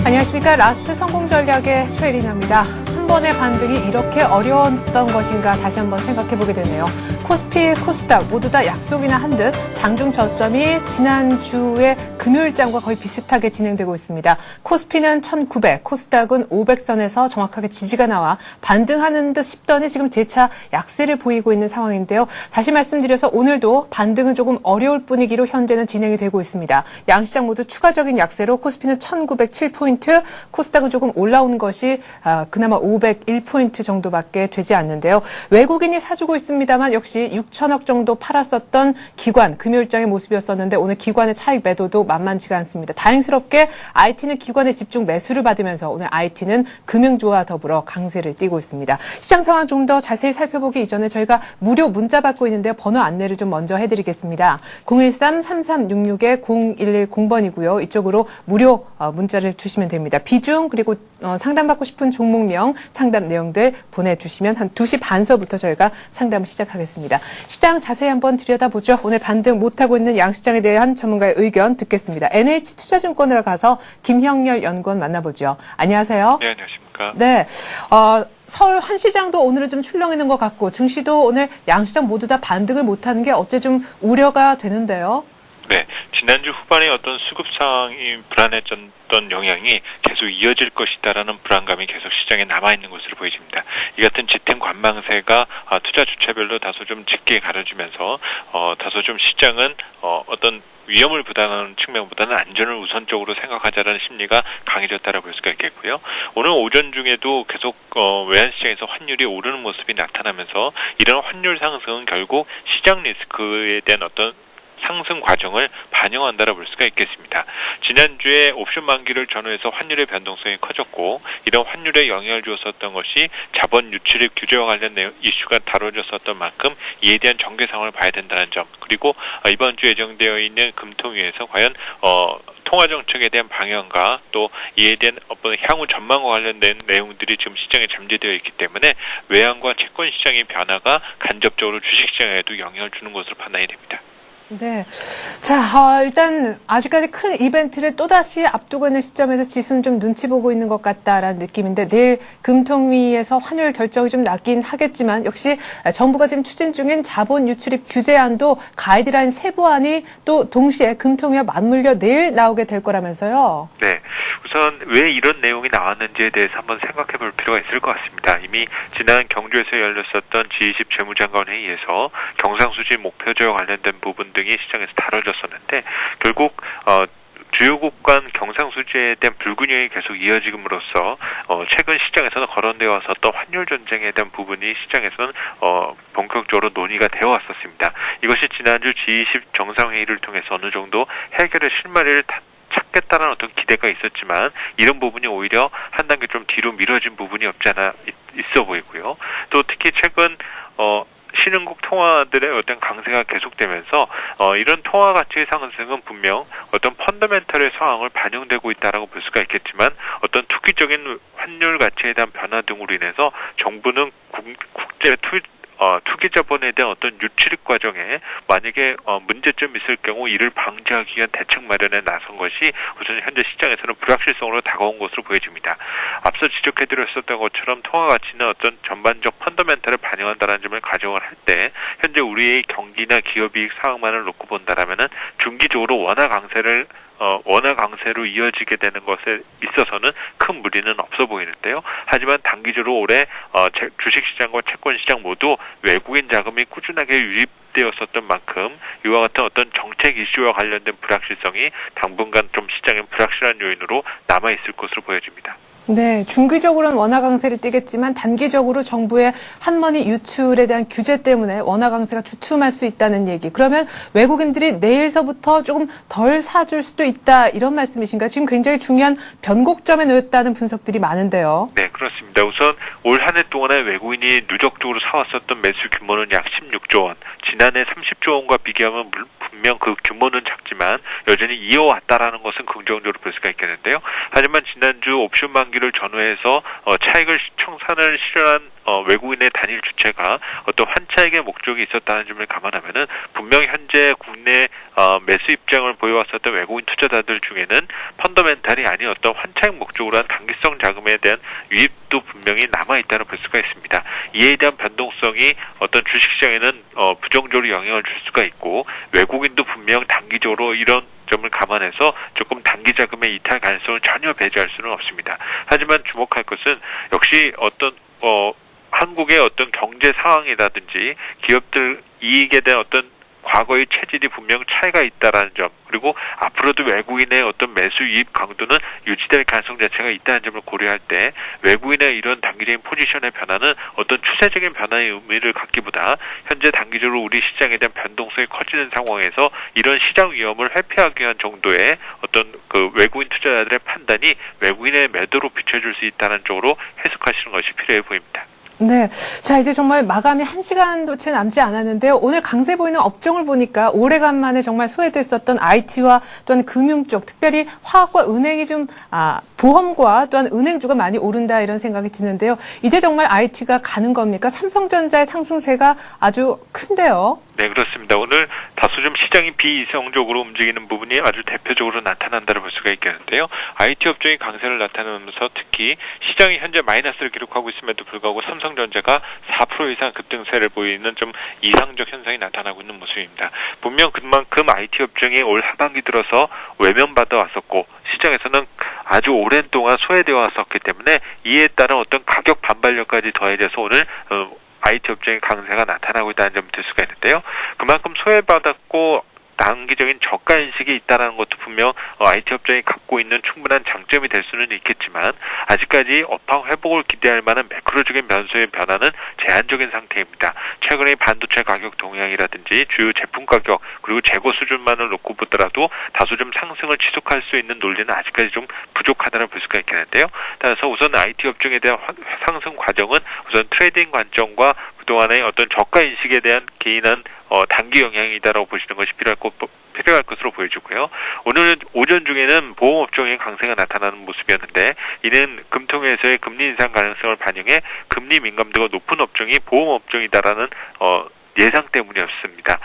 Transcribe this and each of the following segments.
안녕하십니까. 라스트 성공 전략의 최리나입니다. 한 번의 반등이 이렇게 어려웠던 것인가 다시 한번 생각해보게 되네요. 코스피, 코스닥 모두 다 약속이나 한 듯 장중 저점이 지난주의 금요일장과 거의 비슷하게 진행되고 있습니다. 코스피는 1900, 코스닥은 500선에서 정확하게 지지가 나와 반등하는 듯 싶더니 지금 재차 약세를 보이고 있는 상황인데요. 다시 말씀드려서 오늘도 반등은 조금 어려울 분위기로 현재는 진행이 되고 있습니다. 양시장 모두 추가적인 약세로 코스피는 1907포인트, 코스닥은 조금 올라온 것이 그나마 501포인트 정도밖에 되지 않는데요. 외국인이 사주고 있습니다만 역시 6천억 정도 팔았었던 기관, 금요일장의 모습이었었는데 오늘 기관의 차익 매도도 만만치가 않습니다. 다행스럽게 IT는 기관의 집중 매수를 받으면서 오늘 IT는 금융주와 더불어 강세를 띠고 있습니다. 시장 상황 좀 더 자세히 살펴보기 이전에 저희가 무료 문자 받고 있는데요. 번호 안내를 좀 먼저 해드리겠습니다. 013-3366-0110번이고요. 이쪽으로 무료 문자를 주시면 됩니다. 비중 그리고 상담받고 싶은 종목명, 상담 내용들 보내주시면 한 2시 반서부터 저희가 상담을 시작하겠습니다. 시장 자세히 한번 들여다보죠. 오늘 반등 못하고 있는 양시장에 대한 전문가의 의견 듣겠습니다. NH투자증권으로 가서 김형렬 연구원 만나보죠. 안녕하세요. 네, 안녕하십니까. 네, 서울 한시장도 오늘은 좀 출렁이는 것 같고 증시도 오늘 양시장 모두 다 반등을 못하는 게 어째 좀 우려가 되는데요. 네, 지난주 후반에 어떤 수급 상황이 불안해졌던 영향이 계속 이어질 것이다라는 불안감이 계속 시장에 남아있는 것으로 보여집니다. 이 같은 짙은 관망세가 투자 주체별로 다소 좀 짙게 가려주면서 다소 좀 시장은 어떤 위험을 부담하는 측면보다는 안전을 우선적으로 생각하자라는 심리가 강해졌다라고 볼 수가 있겠고요. 오늘 오전 중에도 계속 외환시장에서 환율이 오르는 모습이 나타나면서 이런 환율 상승은 결국 시장 리스크에 대한 어떤 상승 과정을 반영한다라 볼 수가 있겠습니다. 지난주에 옵션 만기를 전후해서 환율의 변동성이 커졌고 이런 환율에 영향을 주었었던 것이 자본 유출입 규제와 관련 이슈가 다뤄졌었던 만큼 이에 대한 전개 상황을 봐야 된다는 점, 그리고 이번 주 예정되어 있는 금통위에서 과연 통화 정책에 대한 방향과 또 이에 대한 어떤 향후 전망과 관련된 내용들이 지금 시장에 잠재되어 있기 때문에 외환과 채권 시장의 변화가 간접적으로 주식 시장에도 영향을 주는 것으로 판단이 됩니다. 네. 자, 일단 아직까지 큰 이벤트를 또다시 앞두고 있는 시점에서 지수는 좀 눈치 보고 있는 것 같다라는 느낌인데 내일 금통위에서 환율 결정이 좀 나긴 하겠지만 역시 정부가 지금 추진 중인 자본 유출입 규제안도 가이드라인 세부안이 또 동시에 금통위와 맞물려 내일 나오게 될 거라면서요. 네. 우선 왜 이런 내용이 나왔는지에 대해서 한번 생각해 볼 필요가 있을 것 같습니다. 이미 지난 경주에서 열렸었던 G20 재무장관 회의에서 경상수지 목표제와 관련된 부분 등이 시장에서 다뤄졌었는데 결국 주요국 간 경상수지에 대한 불균형이 계속 이어짐으로써 최근 시장에서는 거론되어 왔었던 환율 전쟁에 대한 부분이 시장에서는 본격적으로 논의가 되어 왔었습니다. 이것이 지난주 G20 정상회의를 통해서 어느 정도 해결의 실마리를 찾겠다는 어떤 기대가 있었지만 이런 부분이 오히려 한 단계 좀 뒤로 미뤄진 부분이 없지 않아 있어 보이고요. 또 특히 최근 신흥국 통화들의 어떤 강세가 계속되면서 이런 통화 가치의 상승은 분명 어떤 펀더멘털의 상황을 반영되고 있다라고 볼 수가 있겠지만 어떤 투기적인 환율 가치에 대한 변화 등으로 인해서 정부는 국제 투기 자본에 대한 어떤 유출입 과정에 만약에 문제점이 있을 경우 이를 방지하기 위한 대책 마련에 나선 것이 우선 현재 시장에서는 불확실성으로 다가온 것으로 보여집니다. 앞서 지적해드렸었던 것처럼 통화 가치는 어떤 전반적 펀더멘털을 반영한다는 점을 가정을 할 때 현재 우리의 경기나 기업이익 상황만을 놓고 본다라면은 중기적으로 원화 강세로 이어지게 되는 것에 있어서는 큰 무리는 없어 보이는데요. 하지만 단기적으로 올해 주식시장과 채권시장 모두 외국인 자금이 꾸준하게 유입되었었던 만큼 이와 같은 어떤 정책 이슈와 관련된 불확실성이 당분간 좀 시장의 불확실한 요인으로 남아있을 것으로 보여집니다. 네, 중기적으로는 원화 강세를 띠겠지만 단기적으로 정부의 한머니 유출에 대한 규제 때문에 원화 강세가 주춤할 수 있다는 얘기. 그러면 외국인들이 내일서부터 조금 덜 사줄 수도 있다 이런 말씀이신가요? 지금 굉장히 중요한 변곡점에 놓였다는 분석들이 많은데요. 네, 그렇습니다. 우선 올 한 해 동안에 외국인이 누적적으로 사왔었던 매수 규모는 약 16조 원, 지난해 30조 원과 비교하면 분명 그 규모는 작지만 여전히 이어왔다라는 것은 긍정적으로 볼 수가 있겠는데요. 하지만 지난주 옵션 만기를 전후해서 차익을 청산을 실현한 외국인의 단일 주체가 어떤 환차익의 목적이 있었다는 점을 감안하면은 분명히 현재 국내 매수 입장을 보여왔었던 외국인 투자자들 중에는 펀더멘탈이 아닌 어떤 환차익 목적으로 한 단기성 자금에 대한 유입도 분명히 남아있다는 볼 수가 있습니다. 이에 대한 변동성이 어떤 주식시장에는 부정적으로 영향을 줄 수가 있고 외국인도 분명 단기적으로 이런 점을 감안해서 조금 단기 자금의 이탈 가능성을 전혀 배제할 수는 없습니다. 하지만 주목할 것은 역시 어떤 한국의 어떤 경제 상황이라든지 기업들 이익에 대한 어떤 과거의 체질이 분명 차이가 있다라는 점, 그리고 앞으로도 외국인의 어떤 매수 유입 강도는 유지될 가능성 자체가 있다는 점을 고려할 때 외국인의 이런 단기적인 포지션의 변화는 어떤 추세적인 변화의 의미를 갖기보다 현재 단기적으로 우리 시장에 대한 변동성이 커지는 상황에서 이런 시장 위험을 회피하기 위한 정도의 어떤 그 외국인 투자자들의 판단이 외국인의 매도로 비춰줄 수 있다는 쪽으로 해석하시는 것이 필요해 보입니다. 네. 자, 이제 정말 마감이 1시간도 채 남지 않았는데요. 오늘 강세 보이는 업종을 보니까 오래간만에 정말 소외됐었던 IT와 또한 금융 쪽, 특별히 화학과 은행이 좀, 보험과 또한 은행주가 많이 오른다 이런 생각이 드는데요. 이제 정말 IT가 가는 겁니까? 삼성전자의 상승세가 아주 큰데요. 네, 그렇습니다. 오늘 다소 좀 시장이 비이성적으로 움직이는 부분이 아주 대표적으로 나타난다를 볼 수가 있겠는데요. IT 업종이 강세를 나타내면서 특히 시장이 현재 마이너스를 기록하고 있음에도 불구하고 삼성전자가 4% 이상 급등세를 보이는 좀 이상적 현상이 나타나고 있는 모습입니다. 분명 그만큼 IT 업종이 올 하반기 들어서 외면받아 왔었고 시장에서는 아주 오랜 동안 소외되어 왔었기 때문에 이에 따른 어떤 가격 반발력까지 더해져서 오늘 IT 업종의 강세가 나타나고 있다는 점을 들 수가 있는데요. 그만큼 소외받았고 단기적인 저가 인식이 있다는 것도 분명 IT 업종이 갖고 있는 충분한 장점이 될 수는 있겠지만 아직까지 업황 회복을 기대할 만한 매크로적인 변수의 변화는 제한적인 상태입니다. 최근의 반도체 가격 동향이라든지 주요 제품 가격 그리고 재고 수준만을 놓고 보더라도 다소 좀 상승을 지속할 수 있는 논리는 아직까지 좀 부족하다는 볼 수가 있겠는데요. 따라서 우선 IT 업종에 대한 상승 과정은 우선 트레이딩 관점과 그동안의 어떤 저가 인식에 대한 개인한 단기 영향이다라고 보시는 것이 필요할 것으로 보여지고요. 오늘 오전 중에는 보험업종의 강세가 나타나는 모습이었는데 이는 금통위에서의 금리 인상 가능성을 반영해 금리 민감도가 높은 업종이 보험업종이다라는 예상 때문이었습니다.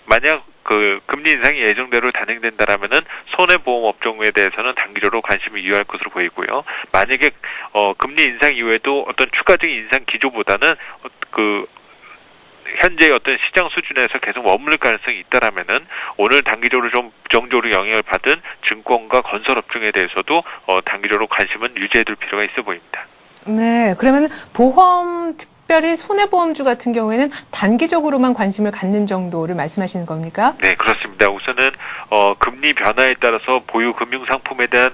만약 그 금리 인상이 예정대로 단행된다라면은 손해보험 업종에 대해서는 단기적으로 관심을 유효할 것으로 보이고요. 만약에 금리 인상 이후에도 어떤 추가적인 인상 기조보다는 그 현재의 어떤 시장 수준에서 계속 머무를 가능성이 있다라면은 오늘 단기적으로 좀 부정적으로 영향을 받은 증권과 건설 업종에 대해서도 단기적으로 관심은 유지해둘 필요가 있어 보입니다. 네, 그러면 보험 특별히 손해보험주 같은 경우에는 단기적으로만 관심을 갖는 정도를 말씀하시는 겁니까? 네, 그렇습니다. 우선은 금리 변화에 따라서 보유 금융 상품에 대한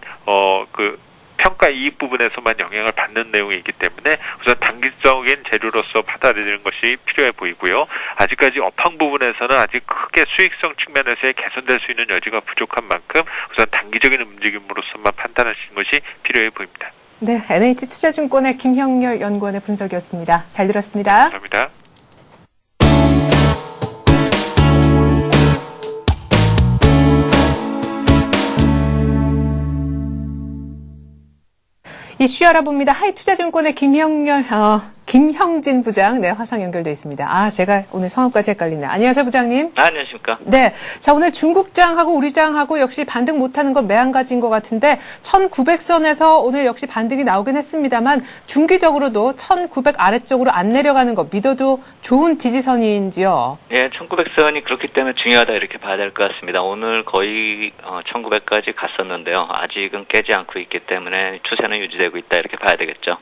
그 평가 이익 부분에서만 영향을 받는 내용이 있기 때문에 우선 단기적인 재료로서 받아들이는 것이 필요해 보이고요. 아직까지 업황 부분에서는 아직 크게 수익성 측면에서의 개선될 수 있는 여지가 부족한 만큼 우선 단기적인 움직임으로서만 판단하시는 것이 필요해 보입니다. 네, NH투자증권의 김형렬 연구원의 분석이었습니다. 잘 들었습니다. 감사합니다. 이슈 알아봅니다. 하이투자증권의 김형진 부장, 네, 화상 연결돼 있습니다. 제가 오늘 성함까지 헷갈리네요. 안녕하세요, 부장님. 안녕하십니까. 네. 자, 오늘 중국장하고 우리장하고 역시 반등 못하는 건 매한가지인 것 같은데, 1900선에서 오늘 역시 반등이 나오긴 했습니다만, 중기적으로도 1900 아래쪽으로 안 내려가는 거 믿어도 좋은 지지선인지요? 예, 1900선이 그렇기 때문에 중요하다 이렇게 봐야 될 것 같습니다. 오늘 거의 1900까지 갔었는데요. 아직은 깨지 않고 있기 때문에 추세는 유지되고 있다 이렇게 봐야 되겠죠.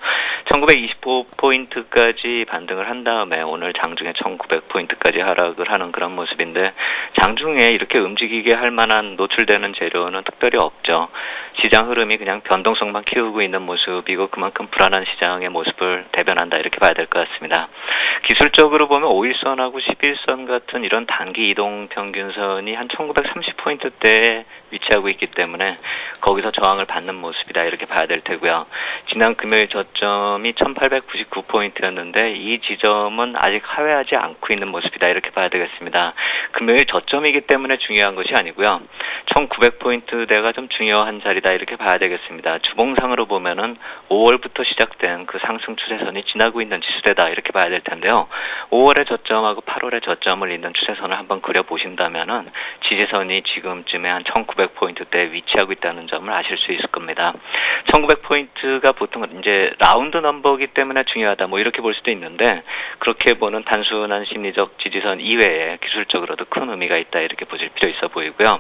1925포인트까지 반등을 한 다음에 오늘 장중에 1900포인트까지 하락을 하는 그런 모습인데 장중에 이렇게 움직이게 할 만한 노출되는 재료는 특별히 없죠. 시장 흐름이 그냥 변동성만 키우고 있는 모습이고 그만큼 불안한 시장의 모습을 대변한다 이렇게 봐야 될 것 같습니다. 기술적으로 보면 5일선하고 11선 같은 이런 단기 이동 평균선이 한 1930포인트대에 위치하고 있기 때문에 거기서 저항을 받는 모습이다 이렇게 봐야 될 테고요. 지난 금요일 저점이 1899포인트였는데 이 지점은 아직 하회하지 않고 있는 모습이다 이렇게 봐야 되겠습니다. 금요일 저점이기 때문에 중요한 것이 아니고요. 1900포인트대가 좀 중요한 자리다 이렇게 봐야 되겠습니다. 주봉상으로 보면은 5월부터 시작된 그 상승 추세선이 지나고 있는 지수대다 이렇게 봐야 될 텐데요. 5월의 저점하고 8월의 저점을 잇는 추세선을 한번 그려보신다면은 지지선이 지금쯤에 한 1900포인트대에 위치하고 있다는 점을 아실 수 있을 겁니다. 1900포인트가 보통 이제 라운드 넘버이기 때문에 중요하다 뭐 이렇게 볼 수도 있는데 그렇게 보는 단순한 심리적 지지선 이외에 기술적으로도 큰 의미가 있다 이렇게 보실 필요 있어 보이고요.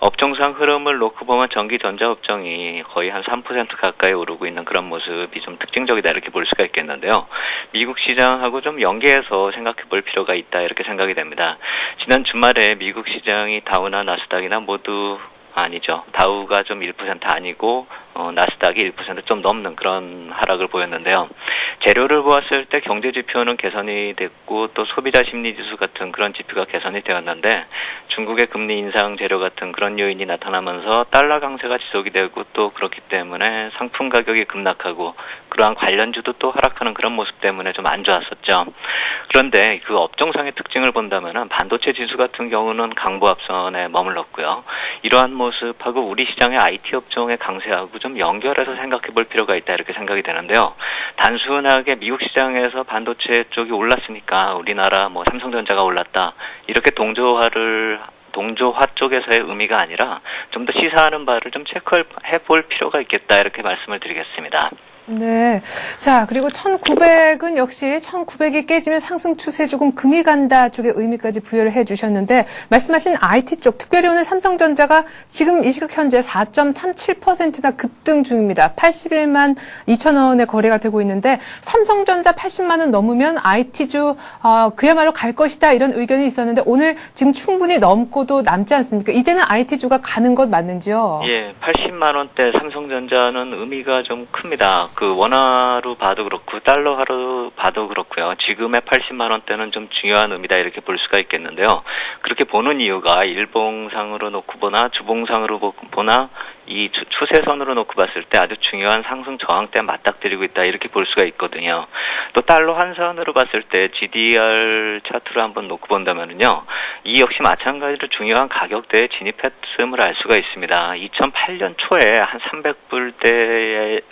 업종상 흐름을 놓고 보면 전기 전자 업종이 거의 한 3% 가까이 오르고 있는 그런 모습이 좀 특징적이다 이렇게 볼 수가 있겠는데요. 미국 시장하고 좀 연계해서 생각해 볼 필요가 있다 이렇게 생각이 됩니다. 지난 주말에 미국 시장이 다우나 나스닥이나 모두 아니죠. 다우가 좀 1% 아니고 나스닥이 1% 좀 넘는 그런 하락을 보였는데요. 재료를 보았을 때 경제 지표는 개선이 됐고 또 소비자 심리 지수 같은 그런 지표가 개선이 되었는데 중국의 금리 인상 재료 같은 그런 요인이 나타나면서 달러 강세가 지속이 되고 또 그렇기 때문에 상품 가격이 급락하고 그러한 관련주도 또 하락하는 그런 모습 때문에 좀 안 좋았었죠. 그런데 그 업종상의 특징을 본다면은 반도체 지수 같은 경우는 강보합선에 머물렀고요. 이러한 모습하고 우리 시장의 IT 업종의 강세하고 좀 연결해서 생각해 볼 필요가 있다 이렇게 생각이 되는데요. 단순하게 미국 시장에서 반도체 쪽이 올랐으니까 우리나라 뭐 삼성전자가 올랐다 이렇게 동조화 쪽에서의 의미가 아니라 좀 더 시사하는 바를 좀 체크해 볼 필요가 있겠다 이렇게 말씀을 드리겠습니다. 네. 자, 그리고 1900은 역시 1900이 깨지면 상승 추세 조금 금이 간다 쪽의 의미까지 부여를 해 주셨는데 말씀하신 IT 쪽, 특별히 오늘 삼성전자가 지금 이 시각 현재 4.37%나 급등 중입니다. 81만 2천 원에 거래가 되고 있는데 삼성전자 80만 원 넘으면 IT주 그야말로 갈 것이다 이런 의견이 있었는데 오늘 지금 충분히 넘고도 남지 않습니까? 이제는 IT주가 가는 것 맞는지요? 예, 80만 원대 삼성전자는 의미가 좀 큽니다. 그 원화로 봐도 그렇고 달러화로 봐도 그렇고요. 지금의 80만 원대는 좀 중요한 의미다 이렇게 볼 수가 있겠는데요. 그렇게 보는 이유가 일봉상으로 놓고 보나 주봉상으로 보나 이 추세선으로 놓고 봤을 때 아주 중요한 상승 저항대에 맞닥뜨리고 있다 이렇게 볼 수가 있거든요. 또 달러 환산으로 봤을 때 GDR 차트를 한번 놓고 본다면은요. 이 역시 마찬가지로 중요한 가격대에 진입했음을 알 수가 있습니다. 2008년 초에 한 300불대의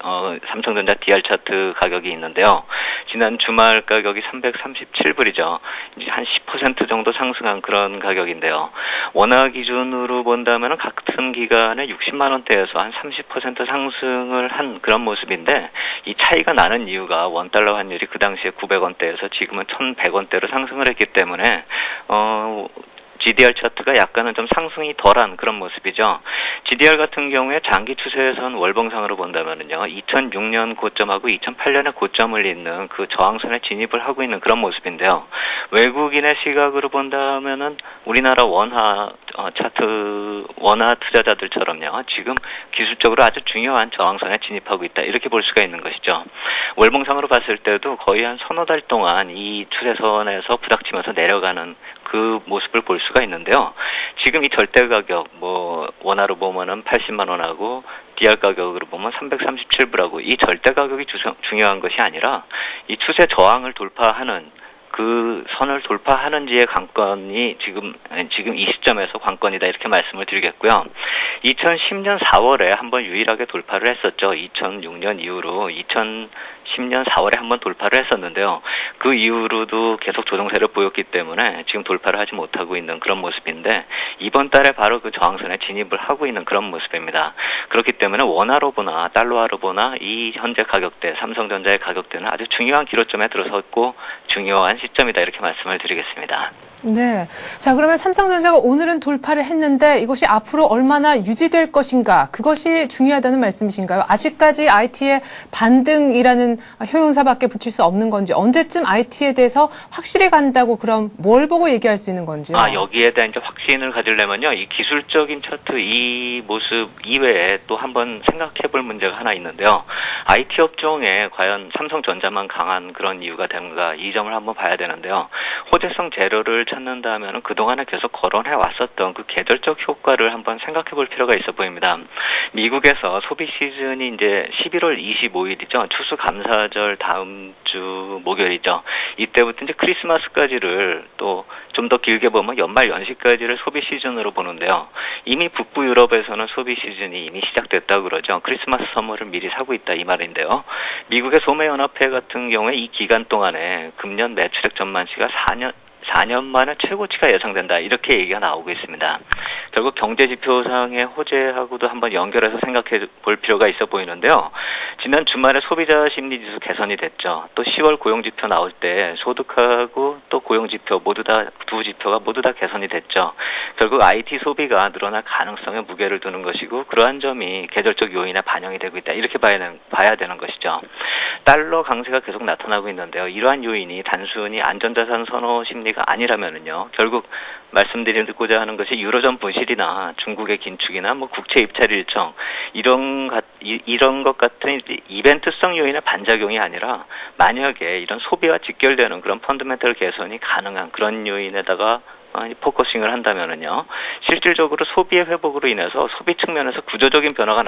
삼성전자 DR 차트 가격이 있는데요. 지난 주말 가격이 337불이죠. 이제 한 10% 정도 상승한 그런 가격인데요. 원화 기준으로 본다면 같은 기간에 60만 원대에서 한 30% 상승을 한 그런 모습인데 이 차이가 나는 이유가 원달러 환율이 그 당시에 900원대에서 지금은 1100원대로 상승을 했기 때문에 GDR 차트가 약간은 좀 상승이 덜한 그런 모습이죠. GDR 같은 경우에 장기 추세선 월봉상으로 본다면은요, 2006년 고점하고 2008년의 고점을 잇는 그 저항선에 진입을 하고 있는 그런 모습인데요. 외국인의 시각으로 본다면은 우리나라 원화 투자자들처럼요, 지금 기술적으로 아주 중요한 저항선에 진입하고 있다 이렇게 볼 수가 있는 것이죠. 월봉상으로 봤을 때도 거의 한 서너 달 동안 이 추세선에서 부닥치면서 내려가는 그 모습을 볼 수가 있는데요. 지금 이 절대 가격, 원화로 보면은 80만 원하고 DR 가격으로 보면 337불하고 이 절대 가격이 중요한 것이 아니라 이 추세 저항을 돌파하는 그 선을 돌파하는지의 관건이 지금 이 시점에서 관건이다 이렇게 말씀을 드리겠고요. 2010년 4월에 한번 유일하게 돌파를 했었죠. 2006년 이후로 2010년 4월에 한번 돌파를 했었는데요. 그 이후로도 계속 조정세를 보였기 때문에 지금 돌파를 하지 못하고 있는 그런 모습인데 이번 달에 바로 그 저항선에 진입을 하고 있는 그런 모습입니다. 그렇기 때문에 원화로 보나 달러화로 보나 이 현재 가격대, 삼성전자의 가격대는 아주 중요한 기로점에 들어섰고 중요한 시점이다 이렇게 말씀을 드리겠습니다. 네. 자, 그러면 삼성전자가 오늘은 돌파를 했는데 이것이 앞으로 얼마나 유지될 것인가? 그것이 중요하다는 말씀이신가요? 아직까지 IT의 반등이라는 형용사밖에 붙일 수 없는 건지 언제쯤 IT에 대해서 확실히 간다고 그럼 뭘 보고 얘기할 수 있는 건지요? 여기에 대한 이제 확신을 가지려면요. 이 기술적인 차트 이 모습 이외에 또 한번 생각해 볼 문제가 하나 있는데요. IT 업종에 과연 삼성전자만 강한 그런 이유가 되는가, 이 점을 한번 봐야 되는데요. 호재성 재료를 찾는다면 그동안에 계속 거론해 왔었던 그 계절적 효과를 한번 생각해 볼 필요가 있어 보입니다. 미국에서 소비 시즌이 이제 11월 25일이죠. 추수감사절 다음 주 목요일이죠. 이때부터 이제 크리스마스까지를 또 좀 더 길게 보면 연말 연시까지를 소비 시즌으로 보는데요. 이미 북부 유럽에서는 소비 시즌이 이미 시작됐다고 그러죠. 크리스마스 선물을 미리 사고 있다 이 말인데요. 미국의 소매연합회 같은 경우에 이 기간 동안에 금년 매출액 전망치가 4년 만에 최고치가 예상된다, 이렇게 얘기가 나오고 있습니다. 결국 경제지표상의 호재하고도 한번 연결해서 생각해 볼 필요가 있어 보이는데요. 지난 주말에 소비자 심리지수 개선이 됐죠. 또 10월 고용지표 나올 때 소득하고 또 고용지표 두 지표가 모두 다 개선이 됐죠. 결국 IT 소비가 늘어날 가능성에 무게를 두는 것이고, 그러한 점이 계절적 요인에 반영이 되고 있다, 이렇게 봐야 되는 것이죠. 달러 강세가 계속 나타나고 있는데요. 이러한 요인이 단순히 안전자산 선호 심리가 아니라면은요, 결국 말씀드리고자 하는 것이 유로존 분실이나 중국의 긴축이나 뭐 국채 입찰 일정, 이런 것 같은 이벤트성 요인의 반작용이 아니라, 만약에 이런 소비와 직결되는 그런 펀더멘털 개선이 가능한 그런 요인에다가 포커싱을 한다면은요, 실질적으로 소비의 회복으로 인해서 소비 측면에서 구조적인 변화가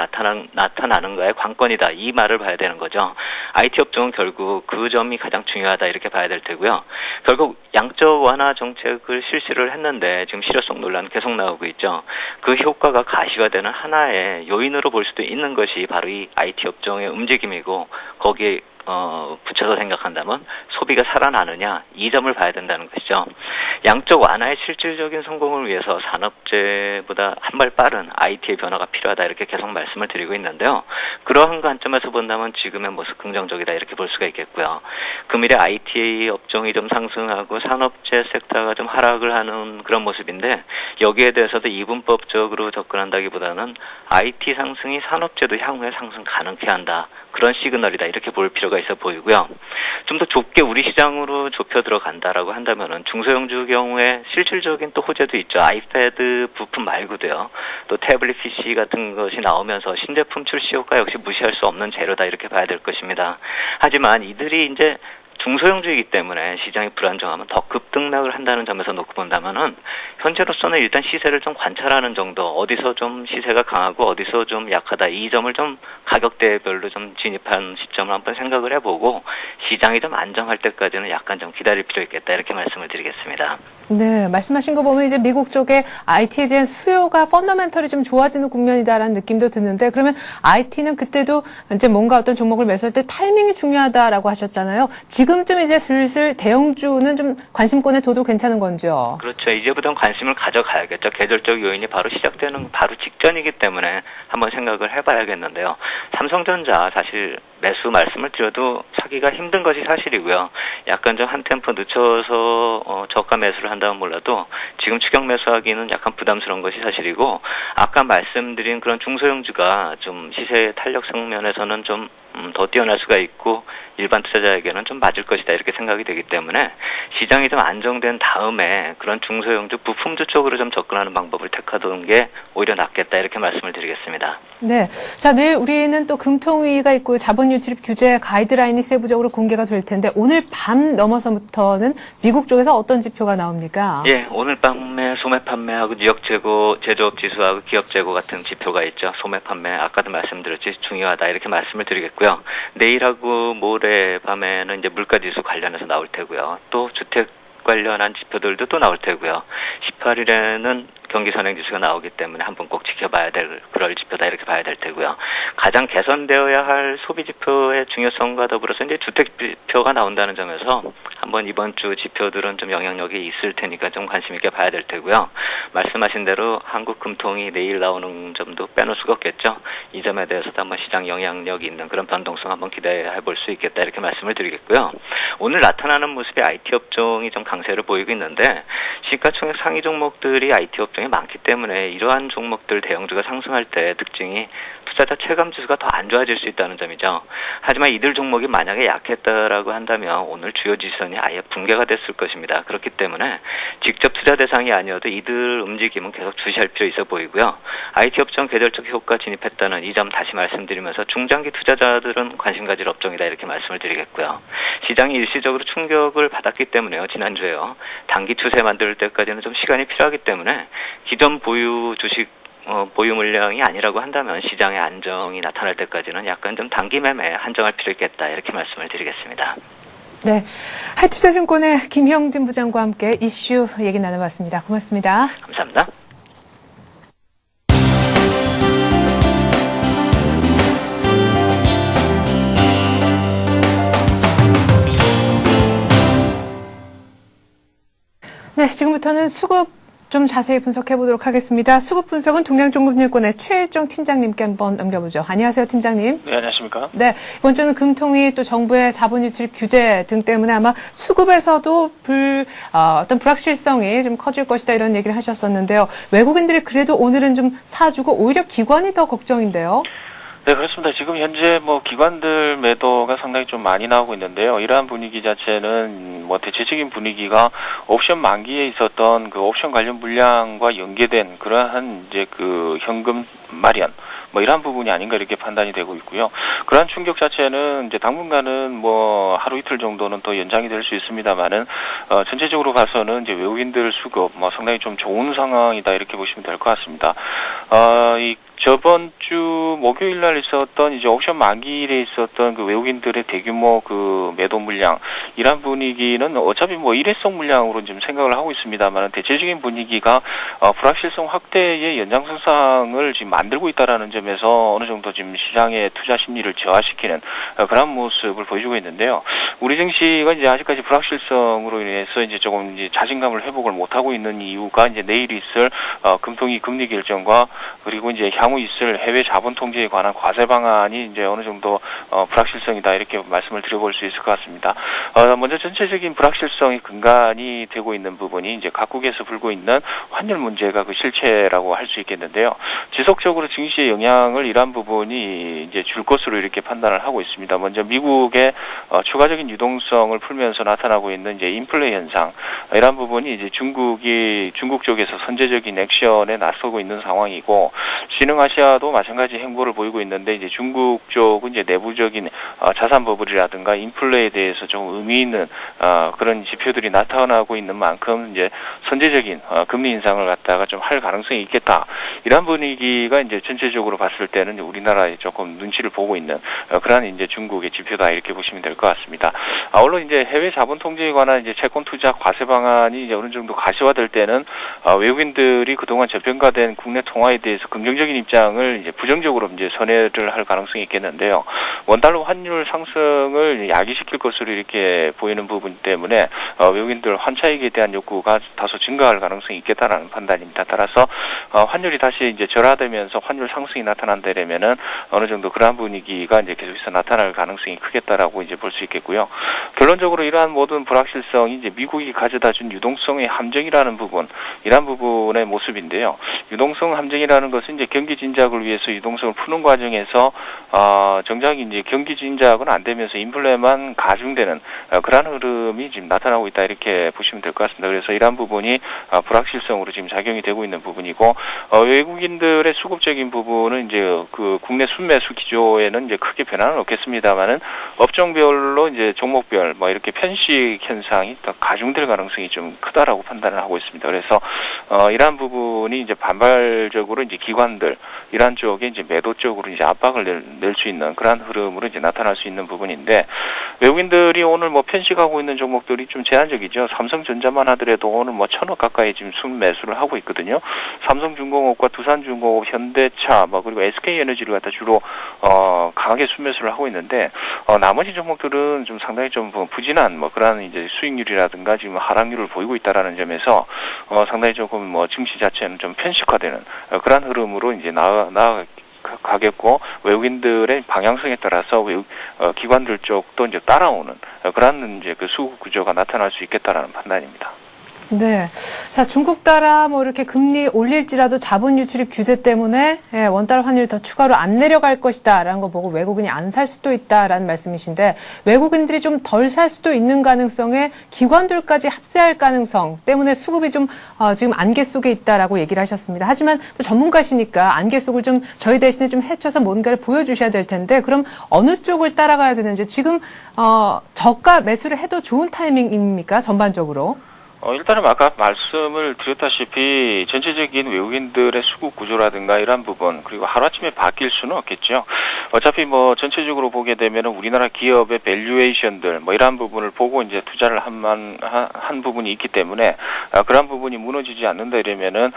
나타나는가의 관건이다, 이 말을 봐야 되는 거죠. IT 업종은 결국 그 점이 가장 중요하다, 이렇게 봐야 될 테고요. 결국 양적 완화 정책을 실시를 했는데 지금 실효성 논란 계속 나오고 있죠. 그 효과가 가시화되는 하나의 요인으로 볼 수도 있는 것이 바로 이 IT 업종의 움직임이고, 거기에 붙여서 생각한다면 소비가 살아나느냐, 이 점을 봐야 된다는 것이죠. 양적 완화의 실질적인 성공을 위해서 산업재보다 한 발 빠른 IT의 변화가 필요하다, 이렇게 계속 말씀을 드리고 있는데요. 그러한 관점에서 본다면 지금의 모습 긍정적이다, 이렇게 볼 수가 있겠고요. 금일에 IT 업종이 좀 상승하고 산업재 섹터가 좀 하락을 하는 그런 모습인데, 여기에 대해서도 이분법적으로 접근한다기보다는 IT 상승이 산업재도 향후에 상승 가능케 한다, 그런 시그널이다, 이렇게 볼 필요가 있어 보이고요. 좀 더 좁게 우리 시장으로 좁혀 들어간다라고 한다면은 중소형주 경우에 실질적인 또 호재도 있죠. 아이패드 부품 말고도요. 또 태블릿 PC 같은 것이 나오면서 신제품 출시 효과 역시 무시할 수 없는 재료다, 이렇게 봐야 될 것입니다. 하지만 이들이 이제 중소형주이기 때문에 시장이 불안정하면 더 급등락을 한다는 점에서 놓고 본다면은, 현재로서는 일단 시세를 좀 관찰하는 정도, 어디서 좀 시세가 강하고 어디서 좀 약하다, 이 점을 좀 가격대별로 좀 진입한 시점을 한번 생각을 해보고, 시장이 좀 안정할 때까지는 약간 좀 기다릴 필요 있겠다, 이렇게 말씀을 드리겠습니다. 네, 말씀하신 거 보면 이제 미국 쪽에 IT에 대한 수요가 펀더멘털이 좀 좋아지는 국면이다라는 느낌도 드는데, 그러면 IT는 그때도 이제 뭔가 어떤 종목을 매수할 때 타이밍이 중요하다라고 하셨잖아요. 지금쯤 이제 슬슬 대형주는 좀 관심권에 둬도 괜찮은 건지요? 그렇죠. 이제부터는 관심을 가져가야겠죠. 계절적 요인이 바로 시작되는 바로 직전이기 때문에 한번 생각을 해봐야겠는데요. 삼성전자 사실 매수 말씀을 드려도 사기가 힘든 것이 사실이고요. 약간 좀 한 템포 늦춰서 저가 매수를 한다면 몰라도 지금 추격 매수하기는 약간 부담스러운 것이 사실이고, 아까 말씀드린 그런 중소형주가 좀 시세 탄력성 면에서는 좀 더 뛰어날 수가 있고 일반 투자자에게는 좀 맞을 것이다, 이렇게 생각이 되기 때문에 시장이 좀 안정된 다음에 그런 중소형주 부품주 쪽으로 좀 접근하는 방법을 택하는 게 오히려 낫겠다, 이렇게 말씀을 드리겠습니다. 네. 자, 내일 우리는 또 금통위가 있고 자본유 출입 규제 가이드라인이 세부적으로 공개가 될 텐데, 오늘 밤 넘어서부터는 미국 쪽에서 어떤 지표가 나옵니까? 예, 오늘 밤에 소매 판매하고 뉴욕 재고, 제조업 지수하고 기업 재고 같은 지표가 있죠. 소매 판매, 아까도 말씀드렸지 중요하다, 이렇게 말씀을 드리겠고요. 내일하고 모레 밤에는 이제 물가 지수 관련해서 나올 테고요. 또 주택 관련한 지표들도 또 나올 테고요. 18일에는 경기 선행지수가 나오기 때문에 한번 꼭 지켜봐야 될 그럴 지표다, 이렇게 봐야 될 테고요. 가장 개선되어야 할 소비 지표의 중요성과 더불어서 이제 주택 지표가 나온다는 점에서 한번 이번 주 지표들은 좀 영향력이 있을 테니까 좀 관심 있게 봐야 될 테고요. 말씀하신 대로 한국 금통이 내일 나오는 점도 빼놓을 수가 없겠죠. 이 점에 대해서도 한번 시장 영향력이 있는 그런 변동성 한번 기대해 볼 수 있겠다, 이렇게 말씀을 드리겠고요. 오늘 나타나는 모습이 IT 업종이 좀 강세를 보이고 있는데, 시가총액 상위 종목들이 IT 업종에 많기 때문에 이러한 종목들 대형주가 상승할 때 특징이 투자자 체감 지수가 더 안 좋아질 수 있다는 점이죠. 하지만 이들 종목이 만약에 약했다라고 한다면 오늘 주요 지수선이 아예 붕괴가 됐을 것입니다. 그렇기 때문에 직접 투자 대상이 아니어도 이들 움직임은 계속 주시할 필요 있어 보이고요. IT 업종 계절적 효과 진입했다는 이 점 다시 말씀드리면서 중장기 투자자들은 관심 가질 업종이다 이렇게 말씀을 드리겠고요. 시장이 일시적으로 충격을 받았기 때문에요. 지난주에요. 단기 추세 만들 때까지는 좀 시간이 필요하기 때문에 기존 보유 주식 보유 물량이 아니라고 한다면 시장의 안정이 나타날 때까지는 약간 좀 단기 매매에 한정할 필요 있겠다 이렇게 말씀을 드리겠습니다. 네, 하이투자증권의 김형진 부장과 함께 이슈 얘기 나눠봤습니다. 고맙습니다. 감사합니다. 네, 지금부터는 수급 좀 자세히 분석해 보도록 하겠습니다. 수급 분석은 동양종금증권의 최일정 팀장님께 한번 넘겨보죠. 안녕하세요, 팀장님. 네, 안녕하십니까. 네, 이번 주는 금통위 또 정부의 자본 유출 규제 등 때문에 아마 수급에서도 어떤 불확실성이 좀 커질 것이다 이런 얘기를 하셨었는데요. 외국인들이 그래도 오늘은 좀 사주고 오히려 기관이 더 걱정인데요. 네, 그렇습니다. 지금 현재 기관들 매도가 상당히 좀 많이 나오고 있는데요. 이러한 분위기 자체는 대체적인 분위기가 옵션 만기에 있었던 그 옵션 관련 물량과 연계된 그러한 이제 그 현금 마련, 이러한 부분이 아닌가 이렇게 판단이 되고 있고요. 그러한 충격 자체는 이제 당분간은 하루 이틀 정도는 더 연장이 될 수 있습니다만은, 전체적으로 봐서는 이제 외국인들 수급, 상당히 좀 좋은 상황이다 이렇게 보시면 될 것 같습니다. 저번 주 목요일 날 있었던 이제 옵션 만기일에 있었던 그 외국인들의 대규모 그 매도 물량, 이런 분위기는 어차피 일회성 물량으로 지금 생각을 하고 있습니다만 대체적인 분위기가 불확실성 확대의 연장선상을 지금 만들고 있다라는 점에서 어느 정도 지금 시장의 투자 심리를 저하시키는 그런 모습을 보여주고 있는데요. 우리 증시가 이제 아직까지 불확실성으로 인해서 이제 조금 이제 자신감을 회복을 못하고 있는 이유가 이제 내일 있을 금통위 금리 결정과 그리고 이제 향후 있을 해외 자본 통제에 관한 과세 방안이 이제 어느 정도 불확실성이다 이렇게 말씀을 드려볼 수 있을 것 같습니다. 먼저 전체적인 불확실성이 근간이 되고 있는 부분이 이제 각국에서 불고 있는 환율 문제가 그 실체라고 할 수 있겠는데요. 지속적으로 증시에 영향을 이러한 부분이 이제 줄 것으로 이렇게 판단을 하고 있습니다. 먼저 미국의 추가적인 유동성을 풀면서 나타나고 있는 이제 인플레 현상, 이러한 부분이 이제 중국 쪽에서 선제적인 액션에 나서고 있는 상황이고, 신흥아시아도 마찬가지 행보를 보이고 있는데 이제 중국 쪽은 이제 내부적인 자산 버블이라든가 인플레에 대해서 좀 의미 있는 그런 지표들이 나타나고 있는 만큼 이제 선제적인 금리 인상을 갖다가 좀 할 가능성이 있겠다. 이런 분위기가 이제 전체적으로 봤을 때는 우리나라에 조금 눈치를 보고 있는 그런 이제 중국의 지표다 이렇게 보시면 될 것 같습니다. 물론 이제 해외 자본 통제에 관한 이제 채권 투자 과세 방안이 이제 어느 정도 가시화될 때는 외국인들이 그동안 저평가된 국내 통화에 대해서 긍정적인 입장을 이제 부정적으로 이제 선회를 할 가능성이 있겠는데요. 원달러 환율 상승을 야기시킬 것으로 이렇게 보이는 부분 때문에 외국인들 환차익에 대한 욕구가 다소 증가할 가능성이 있겠다라는 판단입니다. 따라서 환율이 다시 이제 절하되면서 환율 상승이 나타난다면은 어느 정도 그러한 분위기가 이제 계속해서 나타날 가능성이 크겠다라고 이제 볼 수 있겠고요. 결론적으로 이러한 모든 불확실성이 이제 미국이 가져다 준 유동성의 함정이라는 부분, 이러한 부분의 모습인데요. 유동성 함정이라는 것은 이제 경기 진작을 위해서 유동성을 푸는 과정에서 정작 이제 경기 진작은 안 되면서 인플레만 가중되는 그러한 흐름이 지금 나타나고 있다 이렇게 보시면 될 것 같습니다. 그래서 이러한 부분이 불확실성으로 지금 작용이 되고 있는 부분이고, 외국인들의 수급적인 부분은 이제 그 국내 순매수 기조에는 이제 크게 변화는 없겠습니다만은 업종별로 이제 종목별 이렇게 편식 현상이 더 가중될 가능성이 좀 크다라고 판단을 하고 있습니다. 그래서 이러한 부분이 이제 반발적으로 이제 기관들 이러한 쪽에 이제 매도 쪽으로 이제 압박을 낼 수 있는 그러한 흐름으로 이제 나타날 수 있는 부분인데, 외국인들이 오늘 편식하고 있는 종목들이 좀 제한적이죠. 삼성전자만 하더라도 오늘 1,000억 가까이 지금 순매수를 하고 있거든요. 삼성중공업과 두산중공업, 현대차 그리고 SK에너지를 갖다 주로 강하게 순매수를 하고 있는데, 나머지 종목들은 좀 상당히 좀 부진한 그러한 이제 수익률이라든가 지금 하락률을 보이고 있다라는 점에서 상당히 조금 증시 자체는 좀 편식화되는 그러한 흐름으로 이제 나아가겠고, 외국인들의 방향성에 따라서 기관들 쪽도 이제 따라오는 그런 이제 그 수급 구조가 나타날 수 있겠다라는 판단입니다. 네. 자, 중국 따라 뭐 이렇게 금리 올릴지라도 자본 유출입 규제 때문에 원달러 환율이 더 추가로 안 내려갈 것이다라는 거 보고 외국인이 안 살 수도 있다라는 말씀이신데 외국인들이 좀 덜 살 수도 있는 가능성에 기관들까지 합세할 가능성 때문에 수급이 좀 지금 안개 속에 있다라고 얘기를 하셨습니다. 하지만 또 전문가시니까 안개 속을 좀 저희 대신에 좀 헤쳐서 뭔가를 보여주셔야 될 텐데 그럼 어느 쪽을 따라가야 되는지 지금 저가 매수를 해도 좋은 타이밍입니까? 전반적으로? 일단은 아까 말씀을 드렸다시피 전체적인 외국인들의 수급 구조라든가 이런 부분 그리고 하루아침에 바뀔 수는 없겠죠. 어차피 뭐 전체적으로 보게 되면 우리나라 기업의 밸류에이션들 뭐 이러한 부분을 보고 이제 투자를 한 부분이 있기 때문에 그런 부분이 무너지지 않는다 이러면은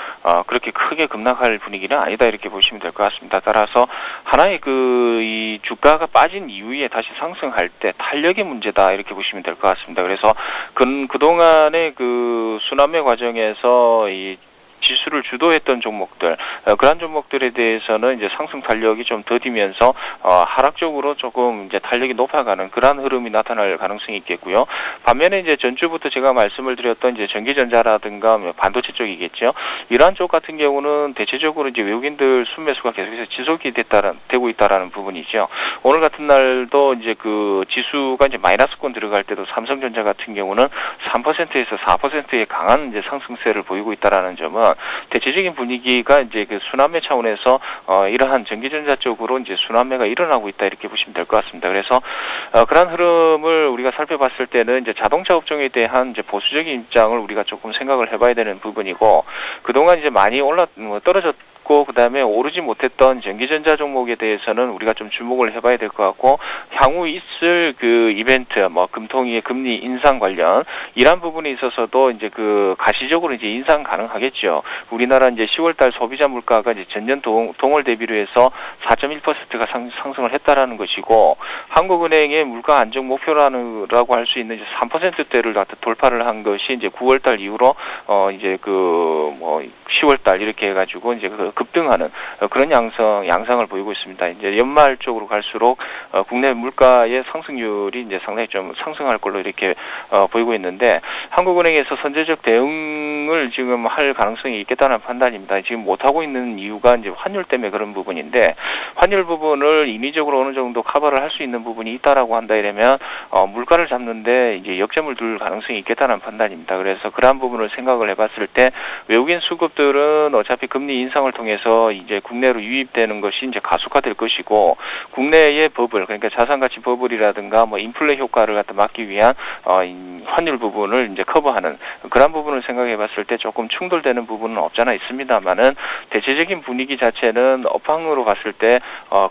그렇게 크게 급락할 분위기는 아니다 이렇게 보시면 될 것 같습니다. 따라서 하나의 이 주가가 빠진 이후에 다시 상승할 때 탄력의 문제다 이렇게 보시면 될 것 같습니다. 그래서 그동안의 순환매 과정에서 이 지수를 주도했던 종목들, 그런 종목들에 대해서는 이제 상승 탄력이 좀 더디면서 하락적으로 조금 이제 탄력이 높아가는 그런 흐름이 나타날 가능성이 있겠고요. 반면에 이제 전주부터 제가 말씀을 드렸던 이제 전기전자라든가 반도체 쪽이겠죠. 이러한 쪽 같은 경우는 대체적으로 이제 외국인들 순매수가 계속해서 지속이 되고 있다라는 부분이죠. 오늘 같은 날도 이제 지수가 이제 마이너스권 들어갈 때도 삼성전자 같은 경우는 3%에서 4%의 강한 이제 상승세를 보이고 있다라는 점은 대체적인 분위기가 이제 순환매 차원에서 이러한 전기전자 쪽으로 이제 순환매가 일어나고 있다 이렇게 보시면 될 것 같습니다. 그래서 그런 흐름을 우리가 살펴봤을 때는 이제 자동차 업종에 대한 이제 보수적인 입장을 우리가 조금 생각을 해봐야 되는 부분이고 그동안 이제 많이 떨어졌고 그다음에 오르지 못했던 전기전자 종목에 대해서는 우리가 좀 주목을 해봐야 될 것 같고 향후 있을 이벤트 금통위의 금리 인상 관련 이런 부분에 있어서도 이제 가시적으로 이제 인상 가능하겠죠. 우리나라 이제 10월달 소비자 물가가 이제 전년 동월 대비로 해서 4.1%가 상승을 했다라는 것이고 한국은행의 물가 안정 목표라고 할 수 있는 이제 3%대를 돌파를 한 것이 이제 9월달 이후로 이제 10월달 이렇게 해가지고 이제 급등하는 그런 양상을 보이고 있습니다. 이제 연말 쪽으로 갈수록 국내 물가의 상승률이 이제 상당히 좀 상승할 걸로 이렇게 보이고 있는데 한국은행에서 선제적 대응을 지금 할 가능성이 있겠다는 판단입니다. 지금 못 하고 있는 이유가 이제 환율 때문에 그런 부분인데 환율 부분을 인위적으로 어느 정도 커버를 할 수 있는 부분이 있다라고 한다 이러면 물가를 잡는데 이제 역점을 둘 가능성이 있겠다는 판단입니다. 그래서 그러한 부분을 생각을 해봤을 때 외국인 수급들은 어차피 금리 인상을 통해서 이제 국내로 유입되는 것이 이제 가속화될 것이고 국내의 버블 그러니까 자산가치 버블이라든가 인플레 효과를 막기 위한 환율 부분을 이제 커버하는 그런 부분을 생각해봤을 때 조금 충돌되는 부분은 없잖아 있습니다만은 대체적인 분위기 자체는 업황으로 봤을 때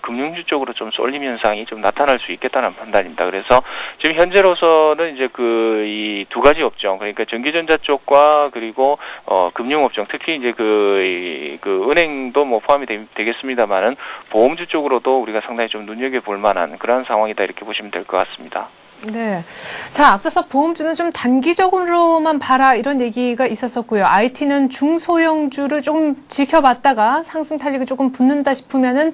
금융주 쪽으로 좀 쏠림 현상이 좀 나타날 수 있겠다는 판단입니다. 그래서 지금 현재로서는 이제 이 두 가지 업종 그러니까 전기전자 쪽과 그리고 금융업종 특히 이제 은행도 포함이 되겠습니다만은 보험주 쪽으로도 우리가 상당히 좀 눈여겨볼 만한 그런 상황이다 이렇게 보시면 될 것 같습니다. 네. 자, 앞서서 보험주는 좀 단기적으로만 봐라 이런 얘기가 있었었고요. IT는 중소형주를 좀 지켜봤다가 상승 탄력이 조금 붙는다 싶으면은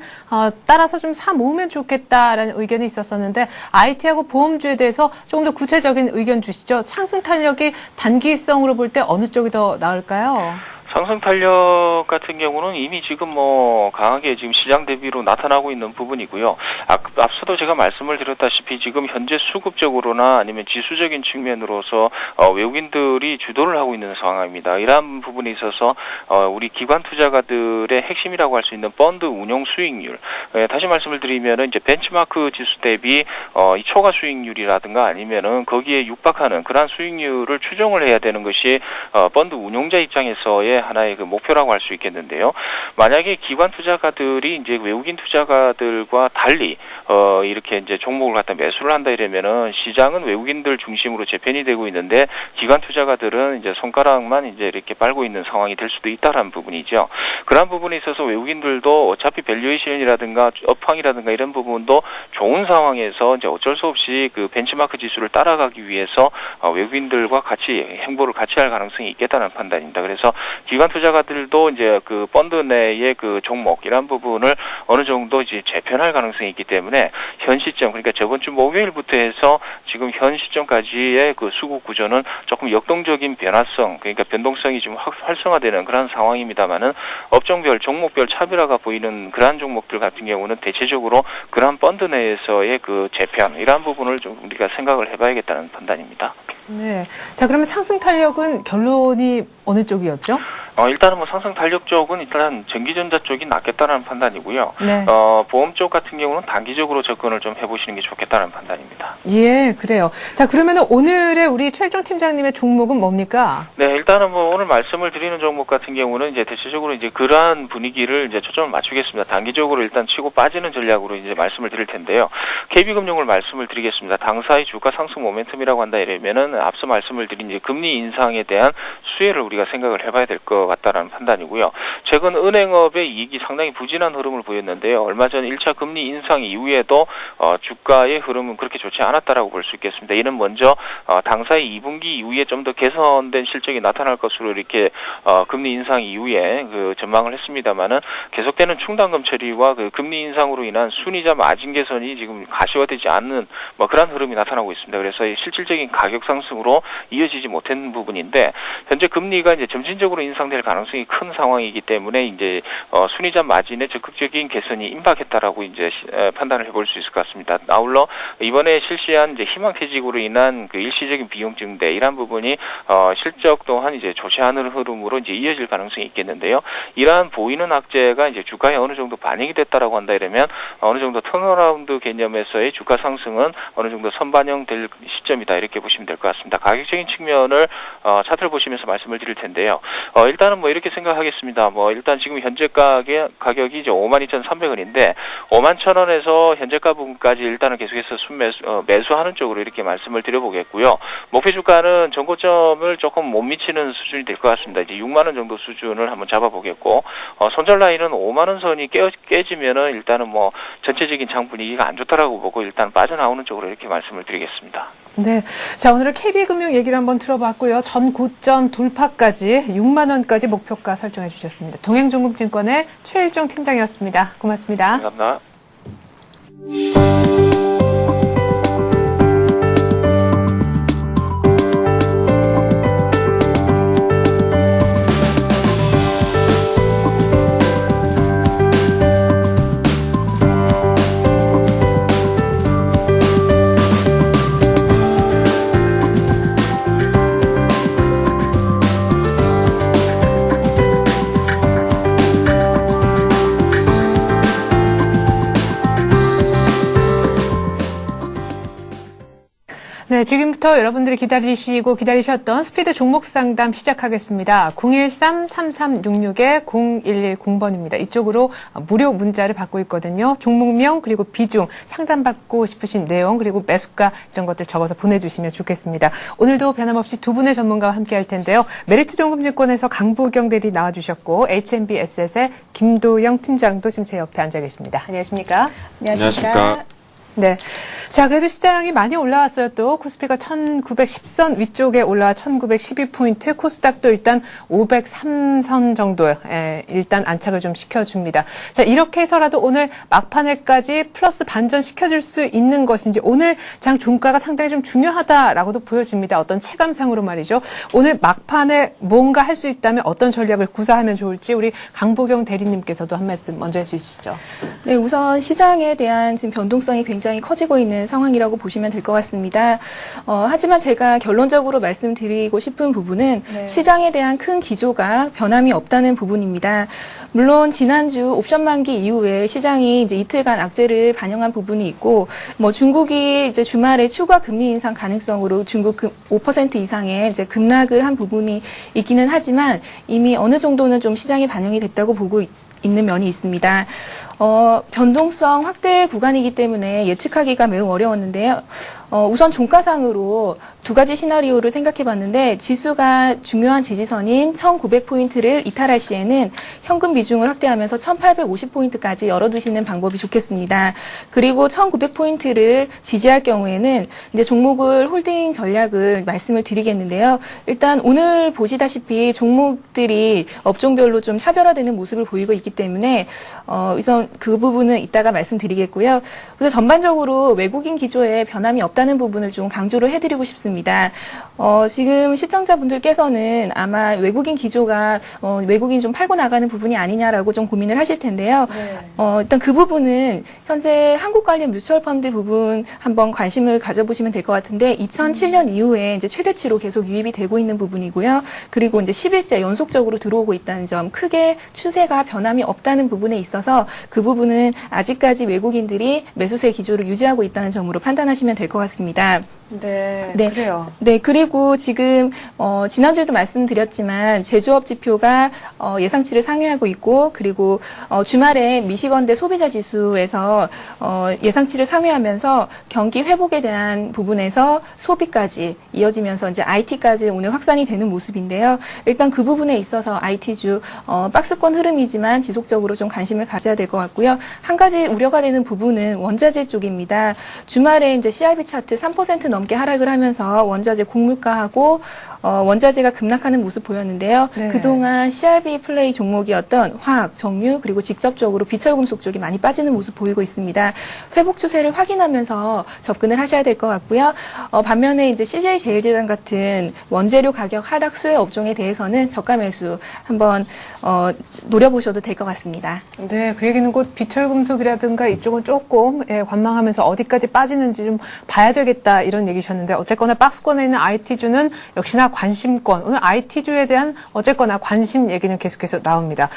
따라서 좀 사 모으면 좋겠다라는 의견이 있었었는데 IT하고 보험주에 대해서 조금 더 구체적인 의견 주시죠. 상승 탄력이 단기성으로 볼 때 어느 쪽이 더 나을까요? 상승 탄력 같은 경우는 이미 지금 강하게 지금 시장 대비로 나타나고 있는 부분이고요. 앞서도 제가 말씀을 드렸다시피 지금 현재 수급적으로나 아니면 지수적인 측면으로서 외국인들이 주도를 하고 있는 상황입니다. 이러한 부분에 있어서 우리 기관 투자가들의 핵심이라고 할 수 있는 펀드 운용 수익률 다시 말씀을 드리면은 이제 벤치마크 지수 대비 이 초과 수익률이라든가 아니면은 거기에 육박하는 그러한 수익률을 추정을 해야 되는 것이 펀드 운용자 입장에서의 하나의 목표라고 할 수 있겠는데요. 만약에 기관 투자가들이 이제 외국인 투자가들과 달리 이렇게 이제 종목을 갖다 매수를 한다 이러면은 시장은 외국인들 중심으로 재편이 되고 있는데 기관 투자가들은 이제 손가락만 이제 이렇게 빨고 있는 상황이 될 수도 있다라는 부분이죠. 그런 부분에 있어서 외국인들도 어차피 밸류에이션이라든가 업황이라든가 이런 부분도 좋은 상황에서 이제 어쩔 수 없이 벤치마크 지수를 따라가기 위해서 외국인들과 같이 행보를 같이 할 가능성이 있겠다는 판단입니다. 그래서 기관 투자가들도 이제 펀드 내의 종목 이런 부분을 어느 정도 이제 재편할 가능성이 있기 때문에 때문에 현 시점, 그러니까 저번 주 목요일부터 해서 지금 현 시점까지의 그 수급 구조는 조금 역동적인 변화성, 그러니까 변동성이 좀 활성화되는 그런 상황입니다만은 업종별, 종목별 차별화가 보이는 그러한 종목들 같은 경우는 대체적으로 그러한 펀드 내에서의 그 재편, 이러한 부분을 좀 우리가 생각을 해봐야겠다는 판단입니다. 네. 자, 그러면 상승 탄력은 결론이 어느 쪽이었죠? 일단은 뭐 상승 탄력 쪽은 일단 전기전자 쪽이 낫겠다는 판단이고요. 네. 보험 쪽 같은 경우는 단기적으로 접근을 좀 해보시는 게 좋겠다는 판단입니다. 예, 그래요. 자, 그러면 오늘의 우리 최일정 팀장님의 종목은 뭡니까? 네, 일단은 뭐 오늘 말씀을 드리는 종목 같은 경우는 이제 대체적으로 이제 그러한 분위기를 이제 초점을 맞추겠습니다. 단기적으로 일단 치고 빠지는 전략으로 이제 말씀을 드릴 텐데요. KB금융을 말씀을 드리겠습니다. 당사의 주가 상승 모멘텀이라고 한다 이러면은 앞서 말씀을 드린 이제 금리 인상에 대한 수혜를 우리가 생각을 해봐야 될 것 같다라는 판단이고요. 최근 은행업의 이익이 상당히 부진한 흐름을 보였는데요. 얼마 전 1차 금리 인상 이후에도 주가의 흐름은 그렇게 좋지 않았다라고 볼 수 있겠습니다. 이는 먼저 당사의 2분기 이후에 좀 더 개선된 실적이 나타날 것으로 이렇게 금리 인상 이후에 그 전망을 했습니다만은 계속되는 충당금 처리와 그 금리 인상으로 인한 순이자 마진 개선이 지금 가시화되지 않는 뭐 그런 흐름이 나타나고 있습니다. 그래서 실질적인 가격 상승으로 이어지지 못한 부분인데 현재 금리가 이제 점진적으로 인상될 가능성이 큰 상황이기 때문에 이제 순이자 마진의 적극적인 개선이 임박했다라고 이제 판단을 해볼 수 있을 것 같습니다. 아울러 이번에 실시한 이제 희망퇴직으로 인한 그 일시적인 비용 증대 이러한 부분이 실적 또한 이제 좋지 않은 흐름으로 이제 이어질 가능성이 있겠는데요. 이러한 보이는 악재가 이제 주가에 어느 정도 반영이 됐다라고 한다 이러면 어느 정도 턴어라운드 개념에서의 주가 상승은 어느 정도 선반영될 시점이다 이렇게 보시면 될 것 같습니다. 가격적인 측면을 차트를 보시면서 말씀을 드릴 텐데요. 일단은 뭐 이렇게 생각하겠습니다. 뭐 일단 지금 현재 가격이 이제 52,300원인데 51,000원에서 현재가 부분까지 일단은 계속해서 매수하는 쪽으로 이렇게 말씀을 드려보겠고요. 목표 주가는 전고점을 조금 못 미치는 수준이 될 것 같습니다. 이제 6만 원 정도 수준을 한번 잡아보겠고 손절 라인은 5만 원 선이 깨지면은 일단은 뭐 전체적인 장 분위기가 안 좋다라고 보고 일단 빠져나오는 쪽으로 이렇게 말씀을 드리겠습니다. 네. 자, 오늘은 KB금융 얘기를 한번 들어봤고요. 전 고점 돌파까지 6만 원까지 목표가 설정해 주셨습니다. 동행종금증권의 최일정 팀장이었습니다. 고맙습니다. 감사합니다. 네, 지금부터 여러분들이 기다리셨던 스피드 종목 상담 시작하겠습니다. 013-3366-0110번입니다. 이쪽으로 무료 문자를 받고 있거든요. 종목명 그리고 비중, 상담받고 싶으신 내용 그리고 매수가 이런 것들 적어서 보내주시면 좋겠습니다. 오늘도 변함없이 두 분의 전문가와 함께할 텐데요. 메리츠종금증권에서 강보경 대리 나와주셨고 HNBSS의 김도영 팀장도 지금 제 옆에 앉아 계십니다. 안녕하십니까? 안녕하십니까? 네. 자, 그래도 시장이 많이 올라왔어요. 또 코스피가 1910선 위쪽에 올라와 1912포인트, 코스닥도 일단 503선 정도에 일단 안착을 좀 시켜줍니다. 자, 이렇게 해서라도 오늘 막판에까지 플러스 반전 시켜줄 수 있는 것인지 오늘 장 종가가 상당히 좀 중요하다라고도 보여집니다. 어떤 체감상으로 말이죠. 오늘 막판에 뭔가 할 수 있다면 어떤 전략을 구사하면 좋을지 우리 강보경 대리님께서도 한 말씀 먼저 해주시죠. 네, 우선 시장에 대한 지금 변동성이 굉장히 커지고 있는 상황이라고 보시면 될 것 같습니다. 하지만 제가 결론적으로 말씀드리고 싶은 부분은 시장에 대한 큰 기조가 변함이 없다는 부분입니다. 물론 지난주 옵션 만기 이후에 시장이 이제 이틀간 악재를 반영한 부분이 있고, 뭐 중국이 이제 주말에 추가 금리 인상 가능성으로 중국 5% 이상의 이제 급락을 한 부분이 있기는 하지만 이미 어느 정도는 좀 시장에 반영이 됐다고 보고 있는 면이 있습니다. 변동성 확대 구간이기 때문에 예측하기가 매우 어려웠는데요. 우선 종가상으로 두 가지 시나리오를 생각해 봤는데 지수가 중요한 지지선인 1900포인트를 이탈할 시에는 현금 비중을 확대하면서 1850포인트까지 열어두시는 방법이 좋겠습니다. 그리고 1900포인트를 지지할 경우에는 이제 종목을 홀딩 전략을 말씀을 드리겠는데요. 일단 오늘 보시다시피 종목들이 업종별로 좀 차별화되는 모습을 보이고 있기 때문에 우선 그 부분은 이따가 말씀드리겠고요. 그래서 전반적으로 외국인 기조에 변함이 없다는 부분을 좀 강조를 해드리고 싶습니다. 지금 시청자분들께서는 아마 외국인 기조가 외국인 좀 팔고 나가는 부분이 아니냐라고 좀 고민을 하실 텐데요. 일단 그 부분은 현재 한국 관련 뮤추얼 펀드 부분 한번 관심을 가져보시면 될 것 같은데 2007년 이후에 이제 최대치로 계속 유입이 되고 있는 부분이고요. 그리고 이제 10일째 연속적으로 들어오고 있다는 점, 크게 추세가 변함이 없다는 부분에 있어서 그 부분은 아직까지 외국인들이 매수세 기조를 유지하고 있다는 점으로 판단하시면 될 것 같습니다. 네, 네. 그래요. 네, 그리고 지금 지난주에도 말씀드렸지만 제조업 지표가 예상치를 상회하고 있고, 그리고 주말에 미시건대 소비자 지수에서 예상치를 상회하면서 경기 회복에 대한 부분에서 소비까지 이어지면서 이제 IT까지 오늘 확산이 되는 모습인데요. 일단 그 부분에 있어서 IT주 박스권 흐름이지만 지속적으로 좀 관심을 가져야 될 것 같고요. 한 가지 우려가 되는 부분은 원자재 쪽입니다. 주말에 이제 CRB 차트 3% 넘게 하락을 하면서 원자재 곡물가하고 원자재가 급락하는 모습 보였는데요. 네. 그동안 CRB 플레이 종목이었던 화학, 정유, 그리고 직접적으로 비철금속 쪽이 많이 빠지는 모습 보이고 있습니다. 회복 추세를 확인하면서 접근을 하셔야 될 것 같고요. 반면에 이제 CJ제일제당 같은 원재료 가격 하락 수혜 업종에 대해서는 저가 매수 한번 노려보셔도 될 것 같습니다. 네, 그 얘기는 곧 비철금속이라든가 이쪽은 조금 관망하면서 어디까지 빠지는지 좀 봐야 되겠다 이런 얘기셨는데 어쨌거나 박스권에 있는 IT주는 역시나 관심권, 오늘 IT주에 대한 어쨌거나 관심 얘기는 계속해서 나옵니다.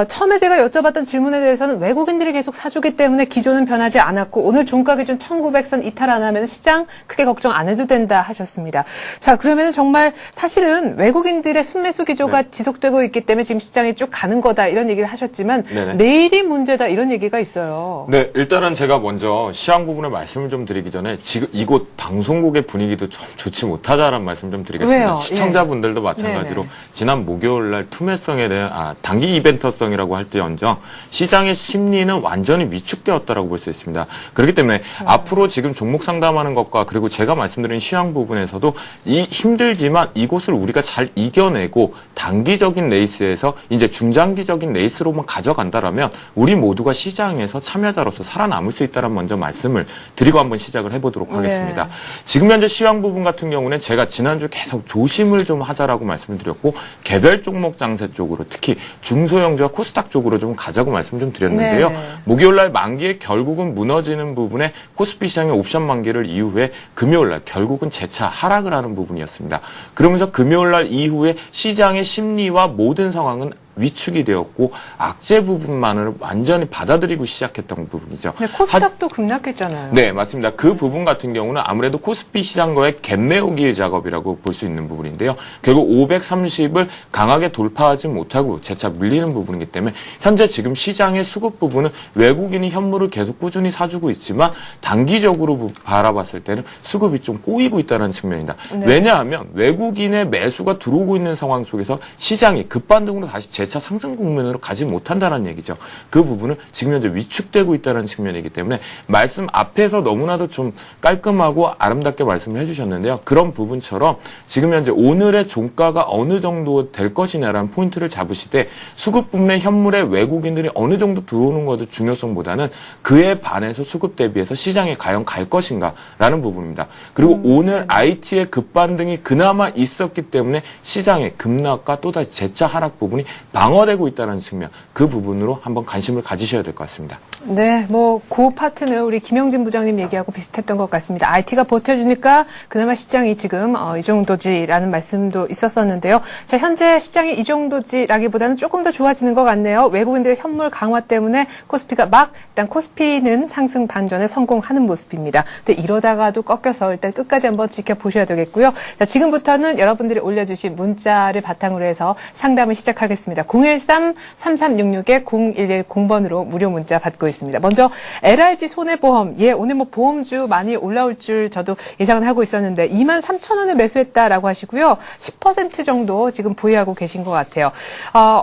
처음에 제가 여쭤봤던 질문에 대해서는 외국인들이 계속 사주기 때문에 기조는 변하지 않았고 오늘 종가 기준 1900선 이탈 안 하면 시장 크게 걱정 안 해도 된다 하셨습니다. 자, 그러면 정말 사실은 외국인들의 순매수 기조가 지속되고 있기 때문에 지금 시장이 쭉 가는 거다 이런 얘기를 하셨지만 내일이 문제다 이런 얘기가 있어요. 네, 일단은 제가 먼저 시황 부분에 말씀을 좀 드리기 전에 지금 이곳 방송국의 분위기도 좀 좋지 못하다라는 말씀 좀 드리겠습니다. 왜요? 시청자분들도 마찬가지로 네네. 지난 목요일 날 투매성에 대한 단기 이벤터성이라고 할 때언정 시장의 심리는 완전히 위축되었다라고 볼 수 있습니다. 그렇기 때문에 앞으로 지금 종목 상담하는 것과 그리고 제가 말씀드린 시황 부분에서도 힘들지만 이곳을 우리가 잘 이겨내고 단기적인 레이스에서 이제 중장기적인 레이스로만 가져간다라면 우리 모두가 시장에서 참여자로서 살아남을 수 있다는 먼저 말씀을 드리고 한번 시작을 해보도록 하겠습니다. 지금 현재 시황 부분 같은 경우는 제가 지난주 계속 조심을 좀 하자라고 말씀을 드렸고 개별 종목 장세 쪽으로 특히 중소형주와 코스닥 쪽으로 좀 가자고 말씀 좀 드렸는데요. 목요일날 만기에 결국은 무너지는 부분에 코스피 시장의 옵션 만기를 이후에 금요일날 결국은 재차 하락을 하는 부분이었습니다. 그러면서 금요일날 이후에 시장의 심리와 모든 상황은 위축이 되었고 악재 부분만을 완전히 받아들이고 시작했던 부분이죠. 네, 코스닥도 급락했잖아요. 네, 맞습니다. 그 부분 같은 경우는 아무래도 코스피 시장과의 갭 메우기 작업이라고 볼 수 있는 부분인데요. 결국 530을 강하게 돌파하지 못하고 재차 밀리는 부분이기 때문에 현재 지금 시장의 수급 부분은 외국인이 현물을 계속 꾸준히 사주고 있지만 단기적으로 바라봤을 때는 수급이 좀 꼬이고 있다는 측면이다. 왜냐하면 외국인의 매수가 들어오고 있는 상황 속에서 시장이 급반등으로 다시 재차 상승 국면으로 가지 못한다는 얘기죠. 그 부분은 지금 현재 위축되고 있다는 측면이기 때문에 말씀 앞에서 너무나도 좀 깔끔하고 아름답게 말씀을 해주셨는데요. 그런 부분처럼 지금 현재 오늘의 종가가 어느 정도 될 것이냐라는 포인트를 잡으시되 수급 부분의 현물에 외국인들이 어느 정도 들어오는 것의 중요성보다는 그에 반해서 수급 대비해서 시장에 과연 갈 것인가라는 부분입니다. 그리고 오늘 IT의 급반등이 그나마 있었기 때문에 시장의 급락과 또다시 재차 하락 부분이 방어되고 있다는 측면, 그 부분으로 한번 관심을 가지셔야 될 것 같습니다. 네, 그 파트는 우리 김영진 부장님 얘기하고 비슷했던 것 같습니다. IT가 버텨주니까 그나마 시장이 지금 이 정도지라는 말씀도 있었었는데요. 자, 현재 시장이 이 정도지라기보다는 조금 더 좋아지는 것 같네요. 외국인들의 현물 강화 때문에 코스피가 일단 코스피는 상승 반전에 성공하는 모습입니다. 근데 이러다가도 꺾여서 일단 끝까지 한번 지켜보셔야 되겠고요. 자, 지금부터는 여러분들이 올려주신 문자를 바탕으로 해서 상담을 시작하겠습니다. 013-3366-0110번으로 무료 문자 받고 있습니다. 보겠습니다. 먼저 LIG 손해보험, 오늘 뭐 보험주 많이 올라올 줄 저도 예상을 하고 있었는데 23,000원에 매수했다라고 하시고요. 10% 정도 지금 보유하고 계신 것 같아요.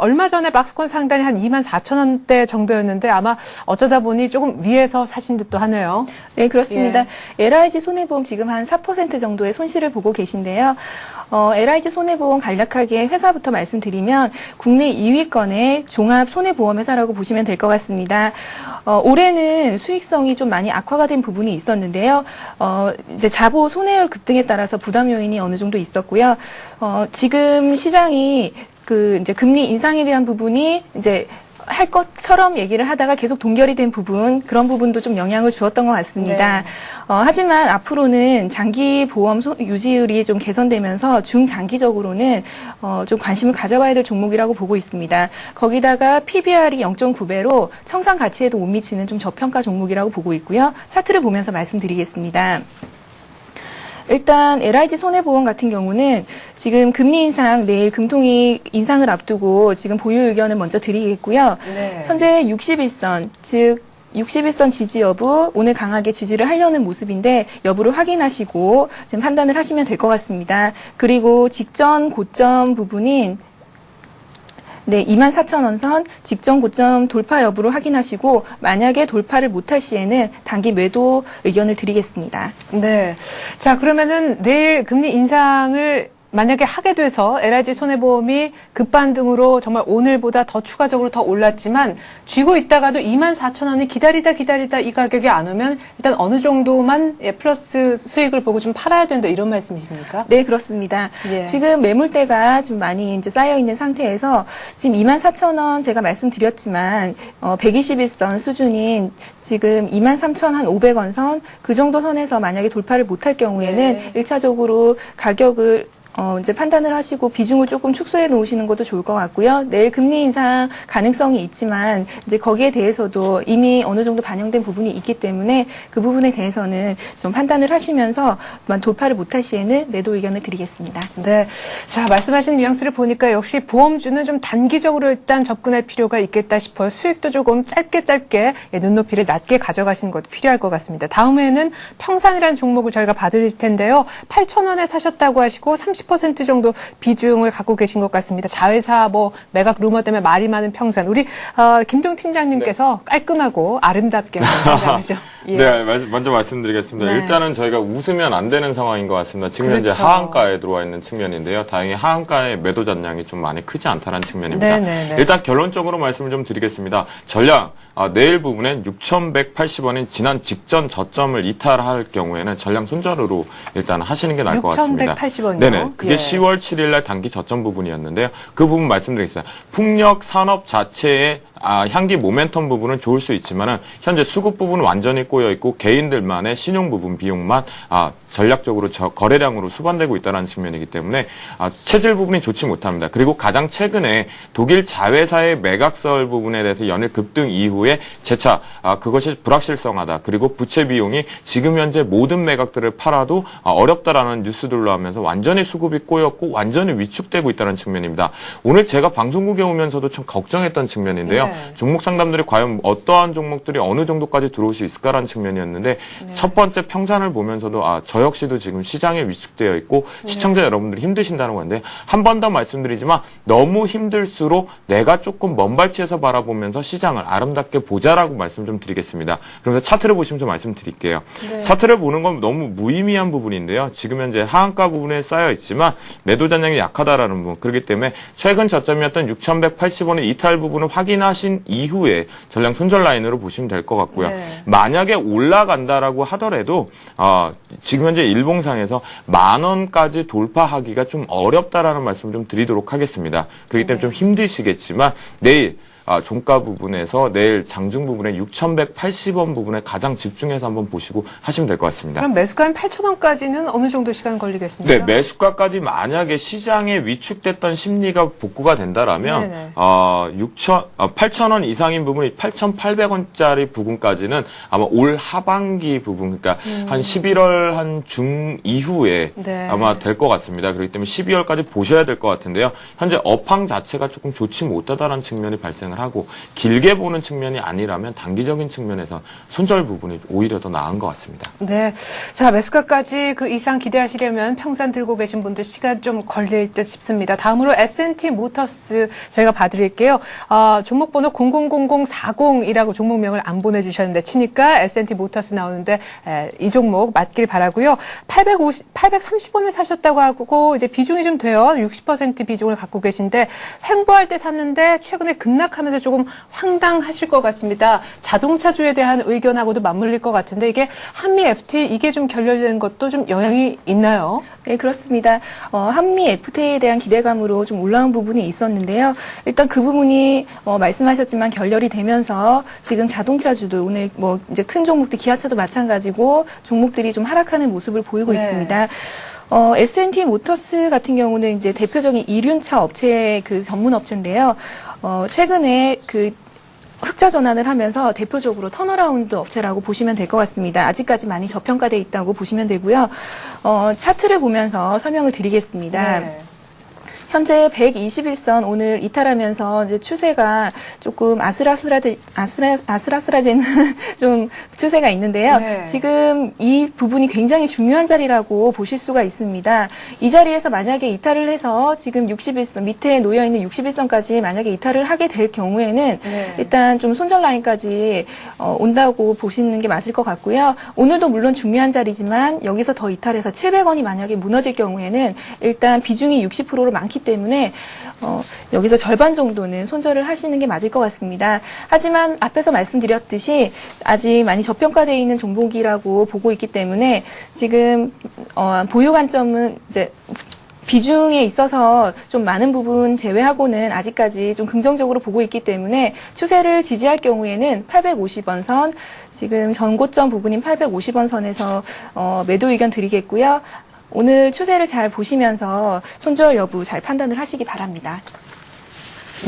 얼마 전에 박스권 상단이 한 24,000원대 정도였는데 아마 어쩌다 보니 조금 위에서 사신 듯도 하네요. 네, 그렇습니다. LIG 손해보험 지금 한 4% 정도의 손실을 보고 계신데요. LIG 손해보험 간략하게 회사부터 말씀드리면 국내 2위권의 종합 손해보험 회사라고 보시면 될 것 같습니다. 올해는 수익성이 좀 많이 악화가 된 부분이 있었는데요. 이제 자보 손해율 급등에 따라서 부담 요인이 어느 정도 있었고요. 지금 시장이 이제 금리 인상에 대한 부분이 이제 할 것처럼 얘기를 하다가 계속 동결이 된 부분, 그런 부분도 좀 영향을 주었던 것 같습니다. 하지만 앞으로는 장기 보험 유지율이 좀 개선되면서 중장기적으로는 좀 관심을 가져봐야 될 종목이라고 보고 있습니다. 거기다가 PBR이 0.9배로 청산 가치에도 못 미치는 좀 저평가 종목이라고 보고 있고요. 차트를 보면서 말씀드리겠습니다. 일단 LIG 손해보험 같은 경우는 지금 금리 인상, 내일 금통위 인상을 앞두고 지금 보유 의견을 먼저 드리겠고요. 네. 현재 61선, 즉 61선 지지 여부, 오늘 강하게 지지를 하려는 모습인데 여부를 확인하시고 지금 판단을 하시면 될 것 같습니다. 그리고 직전 고점 부분인 24,000원 선 직전 고점 돌파 여부를 확인하시고 만약에 돌파를 못할 시에는 단기 매도 의견을 드리겠습니다. 네. 자, 그러면은 내일 금리 인상을 만약에 하게 돼서 LIG 손해보험이 급반등으로 정말 오늘보다 더 추가적으로 더 올랐지만 쥐고 있다가도 24,000원이 기다리다 이 가격이 안 오면 일단 어느 정도만 플러스 수익을 보고 좀 팔아야 된다 이런 말씀이십니까? 네, 그렇습니다. 지금 매물대가 좀 많이 이제 쌓여 있는 상태에서 지금 24,000원 제가 말씀드렸지만 121선 수준인 지금 23,500원 선 그 정도 선에서 만약에 돌파를 못할 경우에는 1차적으로 가격을 이제 판단을 하시고 비중을 조금 축소해 놓으시는 것도 좋을 것 같고요. 내일 금리 인상 가능성이 있지만 이제 거기에 대해서도 이미 어느 정도 반영된 부분이 있기 때문에 그 부분에 대해서는 좀 판단을 하시면서 돌파를 못할 시에는 매도 의견을 드리겠습니다. 네. 자, 말씀하신 뉘앙스를 보니까 역시 보험주는 좀 단기적으로 일단 접근할 필요가 있겠다 싶어요. 수익도 조금 짧게 눈높이를 낮게 가져가시는 것도 필요할 것 같습니다. 다음에는 평산이라는 종목을 저희가 봐드릴 텐데요. 8,000원에 사셨다고 하시고 30% 정도 비중을 갖고 계신 것 같습니다. 자회사 매각 루머 때문에 말이 많은 평산. 우리 김동 팀장님께서 깔끔하고 아름답게 말씀하죠. 네, 먼저 말씀드리겠습니다. 네. 일단은 저희가 웃으면 안 되는 상황인 것 같습니다. 지금 현재 하한가에 들어와 있는 측면인데요. 다행히 하한가의 매도 잔량이 좀 많이 크지 않다는 측면입니다. 네네네. 일단 결론적으로 말씀을 좀 드리겠습니다. 전량 내일 부분엔 6,180원인 지난 직전 저점을 이탈할 경우에는 전량 손절으로 일단 하시는 게 나을 것 같습니다. 6,180원이요? 네네. 그게 10월 7일 날 단기 저점 부분이었는데요. 그 부분 말씀드리겠습니다. 풍력 산업 자체의 향기 모멘텀 부분은 좋을 수 있지만은 현재 수급 부분은 완전히 꼬여 있고 개인들만의 신용 부분 비용만 전략적으로 거래량으로 수반되고 있다는 측면이기 때문에 체질 부분이 좋지 못합니다. 그리고 가장 최근에 독일 자회사의 매각설 부분에 대해서 연일 급등 이후에 재차 그것이 불확실성하다. 그리고 부채 비용이 지금 현재 모든 매각들을 팔아도 어렵다라는 뉴스들로 하면서 완전히 수급이 꼬였고 완전히 위축되고 있다는 측면입니다. 오늘 제가 방송국에 오면서도 참 걱정했던 측면인데요. 종목 상담들이 과연 어떠한 종목들이 어느 정도까지 들어올 수 있을까라는 측면이었는데 첫 번째 평산을 보면서도 저 역시도 지금 시장에 위축되어 있고 시청자 여러분들이 힘드신다는 건데 한 번 더 말씀드리지만 너무 힘들수록 내가 조금 먼 발치에서 바라보면서 시장을 아름답게 보자라고 말씀 좀 드리겠습니다. 그러면서 차트를 보시면서 말씀드릴게요. 차트를 보는 건 너무 무의미한 부분인데요. 지금 현재 하한가 부분에 쌓여 있지만 매도 잔량이 약하다라는 부분. 그렇기 때문에 최근 저점이었던 6,180원의 이탈 부분을 확인하신 이후에 전량 손절 라인으로 보시면 될 것 같고요. 만약에 올라간다라고 하더라도 지금 현재 일봉상에서 10,000원까지 돌파하기가 좀 어렵다라는 말씀을 좀 드리도록 하겠습니다. 그렇기 때문에 좀 힘드시겠지만 내일 종가 부분에서 내일 장중 부분에 6,180원 부분에 가장 집중해서 한번 보시고 하시면 될 것 같습니다. 그럼 매수가는 8,000원까지는 어느 정도 시간 걸리겠습니까? 네, 매수가까지 만약에 시장에 위축됐던 심리가 복구가 된다라면 8,000원 이상인 부분이 8,800원짜리 부분까지는 아마 올 하반기 부분, 그러니까 한 11월 한 중 이후에 아마 될 것 같습니다. 그렇기 때문에 12월까지 보셔야 될 것 같은데요. 현재 업황 자체가 조금 좋지 못하다는 측면이 발생을 발생을 하고 길게 보는 측면이 아니라면 단기적인 측면에서 손절 부분이 오히려 더 나은 것 같습니다. 네. 자, 매수가까지 그 이상 기대하시려면 평산 들고 계신 분들 시간 좀 걸릴 듯 싶습니다. 다음으로 S&T 모터스 저희가 봐드릴게요. 종목 번호 000040이라고 종목명을 안 보내주셨는데 치니까 S&T 모터스 나오는데 이 종목 맞길 바라고요. 830원에 사셨다고 하고 이제 비중이 좀 돼요. 60% 비중을 갖고 계신데 횡보할 때 샀는데 최근에 급락하면서 조금 황당하실 것 같습니다. 자동차주에 대한 의견하고도 맞물릴 것 같은데 이게 한미 FTA 이게 좀 결렬된 것도 좀 영향이 있나요? 네, 그렇습니다. 한미 FTA에 대한 기대감으로 좀 올라온 부분이 있었는데요. 일단 그 부분이 말씀하셨지만 결렬이 되면서 지금 자동차주들 오늘 뭐 이제 큰 종목들 기아차도 마찬가지고 종목들이 좀 하락하는 모습을 보이고 있습니다. S&T 모터스 같은 경우는 이제 대표적인 이륜차 업체의 그 전문 업체인데요. 최근에 그 흑자 전환을 하면서 대표적으로 턴어라운드 업체라고 보시면 될 것 같습니다. 아직까지 많이 저평가돼 있다고 보시면 되고요. 차트를 보면서 설명을 드리겠습니다. 네. 현재 121선 오늘 이탈하면서 이제 추세가 조금 아슬아슬해지는 좀 추세가 있는데요. 네. 지금 이 부분이 굉장히 중요한 자리라고 보실 수가 있습니다. 이 자리에서 만약에 이탈을 해서 지금 61선 밑에 놓여 있는 61선까지 만약에 이탈을 하게 될 경우에는 네. 일단 좀 손절 라인까지 온다고 보시는 게 맞을 것 같고요. 오늘도 물론 중요한 자리지만 여기서 더 이탈해서 700원이 만약에 무너질 경우에는 일단 비중이 60%로 많기 때문에 여기서 절반 정도는 손절을 하시는 게 맞을 것 같습니다. 하지만 앞에서 말씀드렸듯이 아직 많이 저평가되어 있는 종목이라고 보고 있기 때문에 지금 보유 관점은 이제 비중에 있어서 좀 많은 부분 제외하고는 아직까지 좀 긍정적으로 보고 있기 때문에 추세를 지지할 경우에는 850원 선, 지금 전고점 부분인 850원 선에서 매도 의견 드리겠고요. 오늘 추세를 잘 보시면서 손절 여부 잘 판단을 하시기 바랍니다.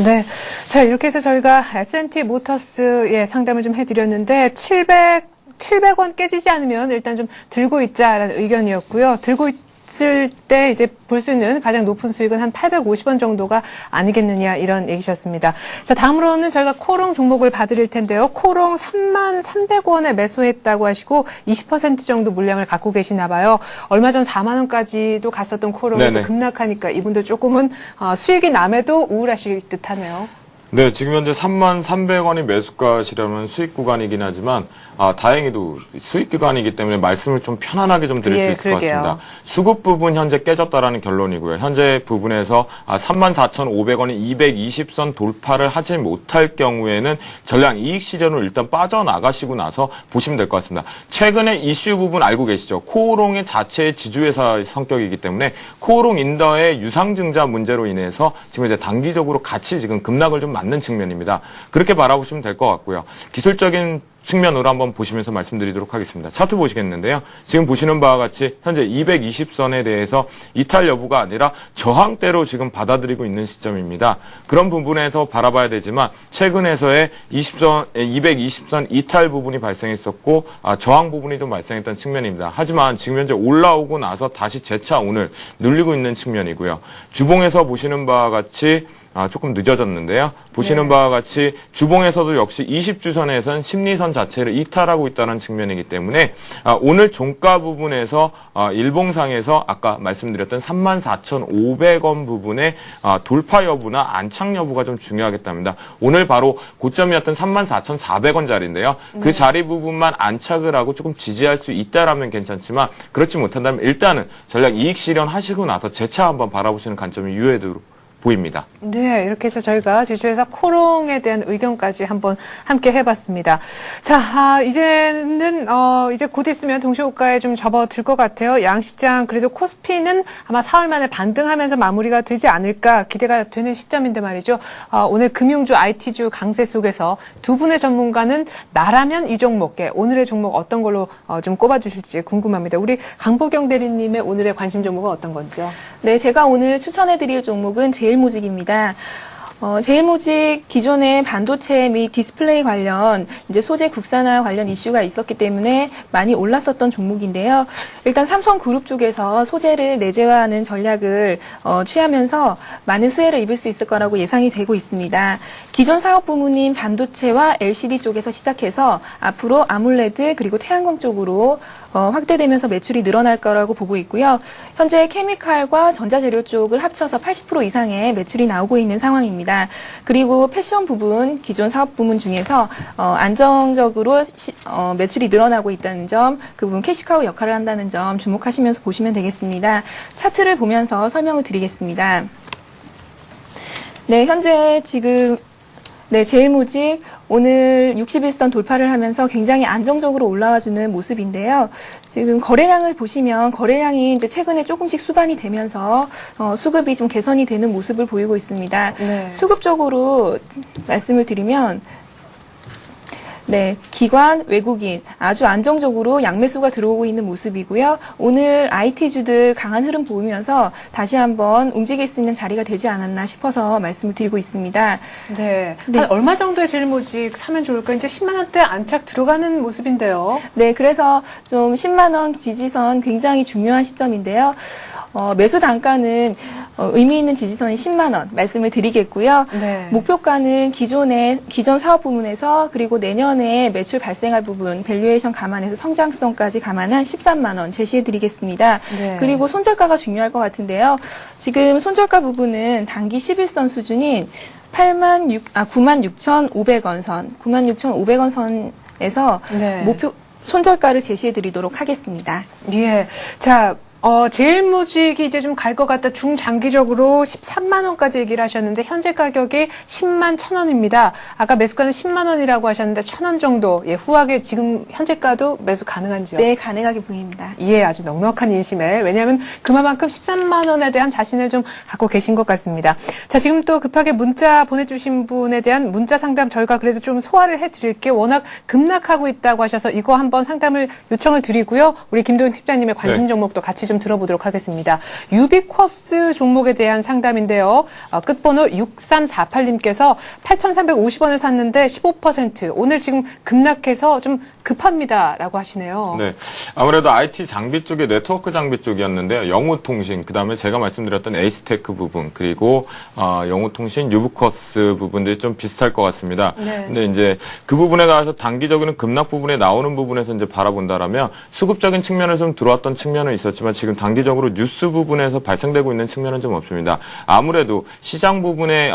네. 자, 이렇게 해서 저희가 S&T 모터스의 상담을 좀 해드렸는데 700원 깨지지 않으면 일단 좀 들고 있자라는 의견이었고요. 들고 있을 때 이제 볼 수 있는 가장 높은 수익은 한 850원 정도가 아니겠느냐 이런 얘기셨습니다. 자, 다음으로는 저희가 코롱 종목을 봐드릴 텐데요. 코롱 33,300원에 매수했다고 하시고 20% 정도 물량을 갖고 계시나 봐요. 얼마 전 4만 원까지도 갔었던 코롱이 또 급락하니까 이분들 조금은 수익이 남에도 우울하실 듯하네요. 네, 지금 현재 33,300원이 매수가시라면 수익 구간이긴 하지만 다행히도 수익 구간이기 때문에 말씀을 좀 편안하게 좀 드릴 수 있을 것 같습니다. 수급 부분 현재 깨졌다라는 결론이고요. 현재 부분에서 34,500원이 220선 돌파를 하지 못할 경우에는 전량 이익 실현으로 일단 빠져나가시고 나서 보시면 될 것 같습니다. 최근에 이슈 부분 알고 계시죠? 코오롱의 자체의 지주회사 성격이기 때문에 코오롱 인더의 유상증자 문제로 인해서 지금 이제 단기적으로 같이 지금 급락을 좀 맞는 측면입니다. 그렇게 바라보시면 될 것 같고요. 기술적인 측면으로 한번 보시면서 말씀드리도록 하겠습니다. 차트 보시겠는데요. 지금 보시는 바와 같이 현재 220선에 대해서 이탈 여부가 아니라 저항대로 지금 받아들이고 있는 시점입니다. 그런 부분에서 바라봐야 되지만 최근에서의 220선 이탈 부분이 발생했었고 저항 부분이 좀 발생했던 측면입니다. 하지만 지금 현재 올라오고 나서 다시 재차 오늘 눌리고 있는 측면이고요. 주봉에서 보시는 바와 같이 조금 늦어졌는데요. 보시는 바와 같이 주봉에서도 역시 20주선에선 심리선 자체를 이탈하고 있다는 측면이기 때문에 오늘 종가 부분에서 일봉상에서 아까 말씀드렸던 34,500원 부분의 돌파 여부나 안착 여부가 좀 중요하겠답니다. 오늘 바로 고점이었던 34,400원짜리인데요. 그 자리 부분만 안착을 하고 조금 지지할 수 있다라면 괜찮지만 그렇지 못한다면 일단은 전략 이익 실현하시고 나서 재차 한번 바라보시는 관점이 유효하도록 보입니다. 네, 이렇게 해서 저희가 제주에서 코롱에 대한 의견까지 한번 함께 해봤습니다. 자, 이제는 이제 곧 있으면 동시호가에 좀 접어들 것 같아요. 양시장 그래도 코스피는 아마 사흘 만에 반등하면서 마무리가 되지 않을까 기대가 되는 시점인데 말이죠. 오늘 금융주, IT주 강세 속에서 두 분의 전문가는 나라면 이 종목에 오늘의 종목 어떤 걸로 좀 꼽아주실지 궁금합니다. 우리 강보경 대리님의 오늘의 관심 종목은 어떤 건지요? 네, 제가 오늘 추천해드릴 종목은 제일모직입니다. 제일모직 기존의 반도체 및 디스플레이 관련 이제 소재 국산화 관련 이슈가 있었기 때문에 많이 올랐었던 종목인데요. 일단 삼성그룹 쪽에서 소재를 내재화하는 전략을 취하면서 많은 수혜를 입을 수 있을 거라고 예상이 되고 있습니다. 기존 사업 부문인 반도체와 LCD 쪽에서 시작해서 앞으로 아몰레드 그리고 태양광 쪽으로 확대되면서 매출이 늘어날 거라고 보고 있고요. 현재 케미칼과 전자재료 쪽을 합쳐서 80% 이상의 매출이 나오고 있는 상황입니다. 그리고 패션 부분, 기존 사업 부문 중에서 안정적으로 매출이 늘어나고 있다는 점, 그 부분 캐시카우 역할을 한다는 점 주목하시면서 보시면 되겠습니다. 차트를 보면서 설명을 드리겠습니다. 네, 현재 지금 제일모직 오늘 61선 돌파를 하면서 굉장히 안정적으로 올라와주는 모습인데요. 지금 거래량을 보시면 거래량이 이제 최근에 조금씩 수반이 되면서 수급이 좀 개선이 되는 모습을 보이고 있습니다. 네. 수급적으로 말씀을 드리면 기관, 외국인 아주 안정적으로 양매수가 들어오고 있는 모습이고요. 오늘 IT주들 강한 흐름 보이면서 다시 한번 움직일 수 있는 자리가 되지 않았나 싶어서 말씀을 드리고 있습니다. 네. 한 얼마 정도의 제일모직 사면 좋을까? 이제 10만 원대 안착 들어가는 모습인데요. 네, 그래서 좀 10만 원 지지선 굉장히 중요한 시점인데요. 매수 단가는 의미 있는 지지선이 10만 원 말씀을 드리겠고요. 네. 목표가는 기존 사업 부문에서 그리고 내년에 매출 발생할 부분 밸류에이션 감안해서 성장성까지 감안한 13만 원 제시해 드리겠습니다. 네. 그리고 손절가가 중요할 것 같은데요. 지금 손절가 부분은 단기 11선 수준인 96,500원 선, 96,500원 선에서 네. 목표 손절가를 제시해 드리도록 하겠습니다. 예. 자, 제일모직이 이제 좀 갈 것 같다. 중장기적으로 13만 원까지 얘기를 하셨는데 현재 가격이 10만 1,000원입니다. 아까 매수가는 10만 원이라고 하셨는데 1,000원 정도 후하게 지금 현재가도 매수 가능한지요? 네, 가능하게 보입니다. 예, 아주 넉넉한 인심에. 왜냐하면 그만큼 13만 원에 대한 자신을 좀 갖고 계신 것 같습니다. 자, 지금 또 급하게 문자 보내주신 분에 대한 문자 상담 저희가 그래도 좀 소화를 해드릴게요. 워낙 급락하고 있다고 하셔서 이거 한번 상담을 요청을 드리고요. 우리 김도윤 팀장님의 관심 종목도 같이 좀 들어보도록 하겠습니다. 유비쿼스 종목에 대한 상담인데요. 끝번호 6348님께서 8,350원에 샀는데 15% 오늘 지금 급락해서 좀 급합니다라고 하시네요. 네, 아무래도 IT 장비 쪽이 네트워크 장비 쪽이었는데요. 영호통신, 그다음에 제가 말씀드렸던 에이스테크 부분, 그리고 영호통신, 유비쿼스 부분들이 좀 비슷할 것 같습니다. 네. 근데 이제 그 부분에 가서 단기적인 급락 부분에 나오는 부분에서 이제 바라본다라면 수급적인 측면에서 좀 들어왔던 측면은 있었지만 지금 단기적으로 뉴스 부분에서 발생되고 있는 측면은 좀 없습니다. 아무래도 시장 부분에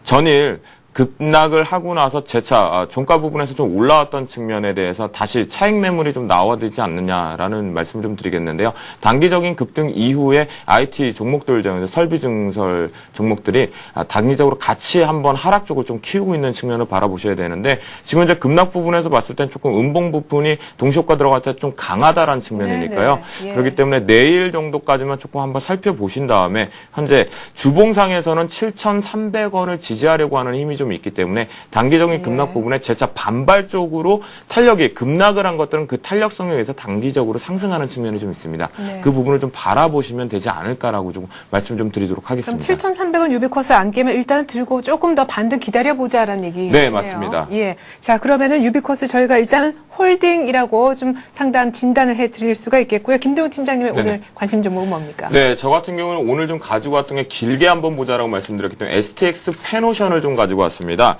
전일 급락을 하고 나서 재차 종가 부분에서 좀 올라왔던 측면에 대해서 다시 차익 매물이 좀 나와야 되지 않느냐라는 말씀을 좀 드리겠는데요. 단기적인 급등 이후에 IT 종목들 중 설비 증설 종목들이 단기적으로 같이 한번 하락 쪽을 좀 키우고 있는 측면을 바라보셔야 되는데 지금 이제 급락 부분에서 봤을 땐 조금 음봉 부분이 동시효과 들어갈 때 좀 강하다라는 측면이니까요. 예. 그렇기 때문에 내일 정도까지만 조금 한번 살펴보신 다음에 현재 주봉상에서는 7,300원을 지지하려고 하는 힘이 좀 있기 때문에 단기적인 급락 부분에 재차 반발 쪽으로 탄력이 급락을 한 것들은 그 탄력성에 의해서 단기적으로 상승하는 측면이 좀 있습니다. 네. 그 부분을 좀 바라보시면 되지 않을까라고 좀 말씀 좀 드리도록 그럼 하겠습니다. 7,300원 유비쿼스 안 깨면 일단은 들고 조금 더 반등 기다려보자라는 얘기네요. 네, 맞습니다. 예. 자, 그러면은 유비쿼스 저희가 일단 홀딩이라고 좀 상담 진단을 해드릴 수가 있겠고요. 김동훈 팀장님의 네네. 오늘 관심 종목은 뭡니까? 네, 저 같은 경우는 오늘 좀 가지고 왔던 게 길게 한번 보자라고 말씀드렸기 때문에 STX 페노션을 좀 가지고 왔습니다.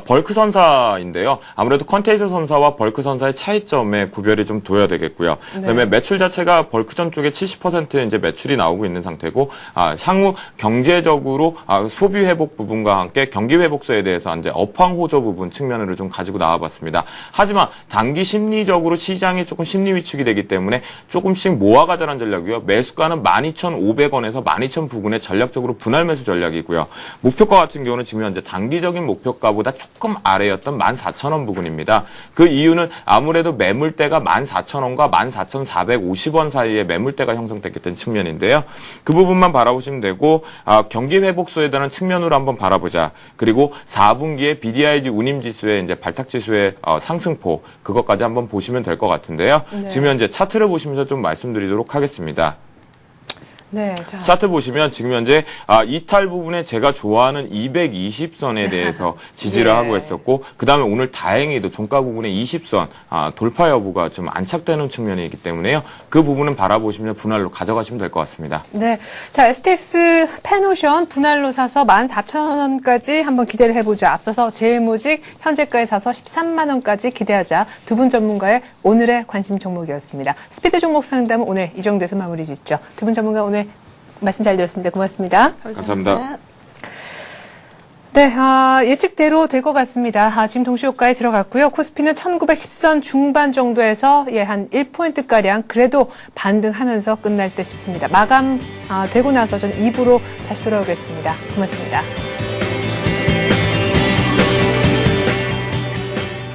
벌크 선사인데요. 아무래도 컨테이너 선사와 벌크 선사의 차이점에 구별이 좀 둬야 되겠고요. 그다음에 매출 자체가 벌크전 쪽에 70% 이제 매출이 나오고 있는 상태고, 향후 경제적으로 소비 회복 부분과 함께 경기 회복서에 대해서 이제 업황 호조 부분 측면으로 좀 가지고 나와봤습니다. 하지만 단기 심리적으로 시장이 조금 심리 위축이 되기 때문에 조금씩 모아가자는 전략이고요. 매수가는 12,500원에서 12,000 부근에 전략적으로 분할 매수 전략이고요. 목표가 같은 경우는 지금 현재 단기적인 목표가보다 조금 아래였던 14,000원 부근입니다. 그 이유는 아무래도 매물대가 14,000원과 14,450원 사이에 매물대가 형성됐기 때문에 측면인데요. 그 부분만 바라보시면 되고, 경기 회복소에 대한 측면으로 한번 바라보자. 그리고 4분기에 BDIG 운임지수의 이제 발탁지수의 상승포, 그것까지 한번 보시면 될 것 같은데요. 네. 지금 현재 차트를 보시면서 좀 말씀드리도록 하겠습니다. 네, 자. 차트 보시면 지금 현재 이탈 부분에 제가 좋아하는 220선에 대해서 지지를 예. 하고 있었고 그다음에 오늘 다행히도 종가 부분에 20선 돌파 여부가 좀 안착되는 측면이기 때문에요. 그 부분은 바라보시면 분할로 가져가시면 될 것 같습니다. 네. 자, STX 펜오션 분할로 사서 14,000원까지 한번 기대를 해보자. 앞서서 제일모직 현재가에 사서 13만 원까지 기대하자. 두 분 전문가의 오늘의 관심 종목이었습니다. 스피드 종목 상담은 오늘 이 정도에서 마무리 짓죠. 두 분 전문가 오늘 말씀 잘 들었습니다. 고맙습니다. 감사합니다. 네, 예측대로 될 것 같습니다. 지금 동시효과에 들어갔고요. 코스피는 1910선 중반 정도에서 한 1포인트가량 그래도 반등하면서 끝날 듯 싶습니다. 마감 되고 나서 전 2부로 다시 돌아오겠습니다. 고맙습니다.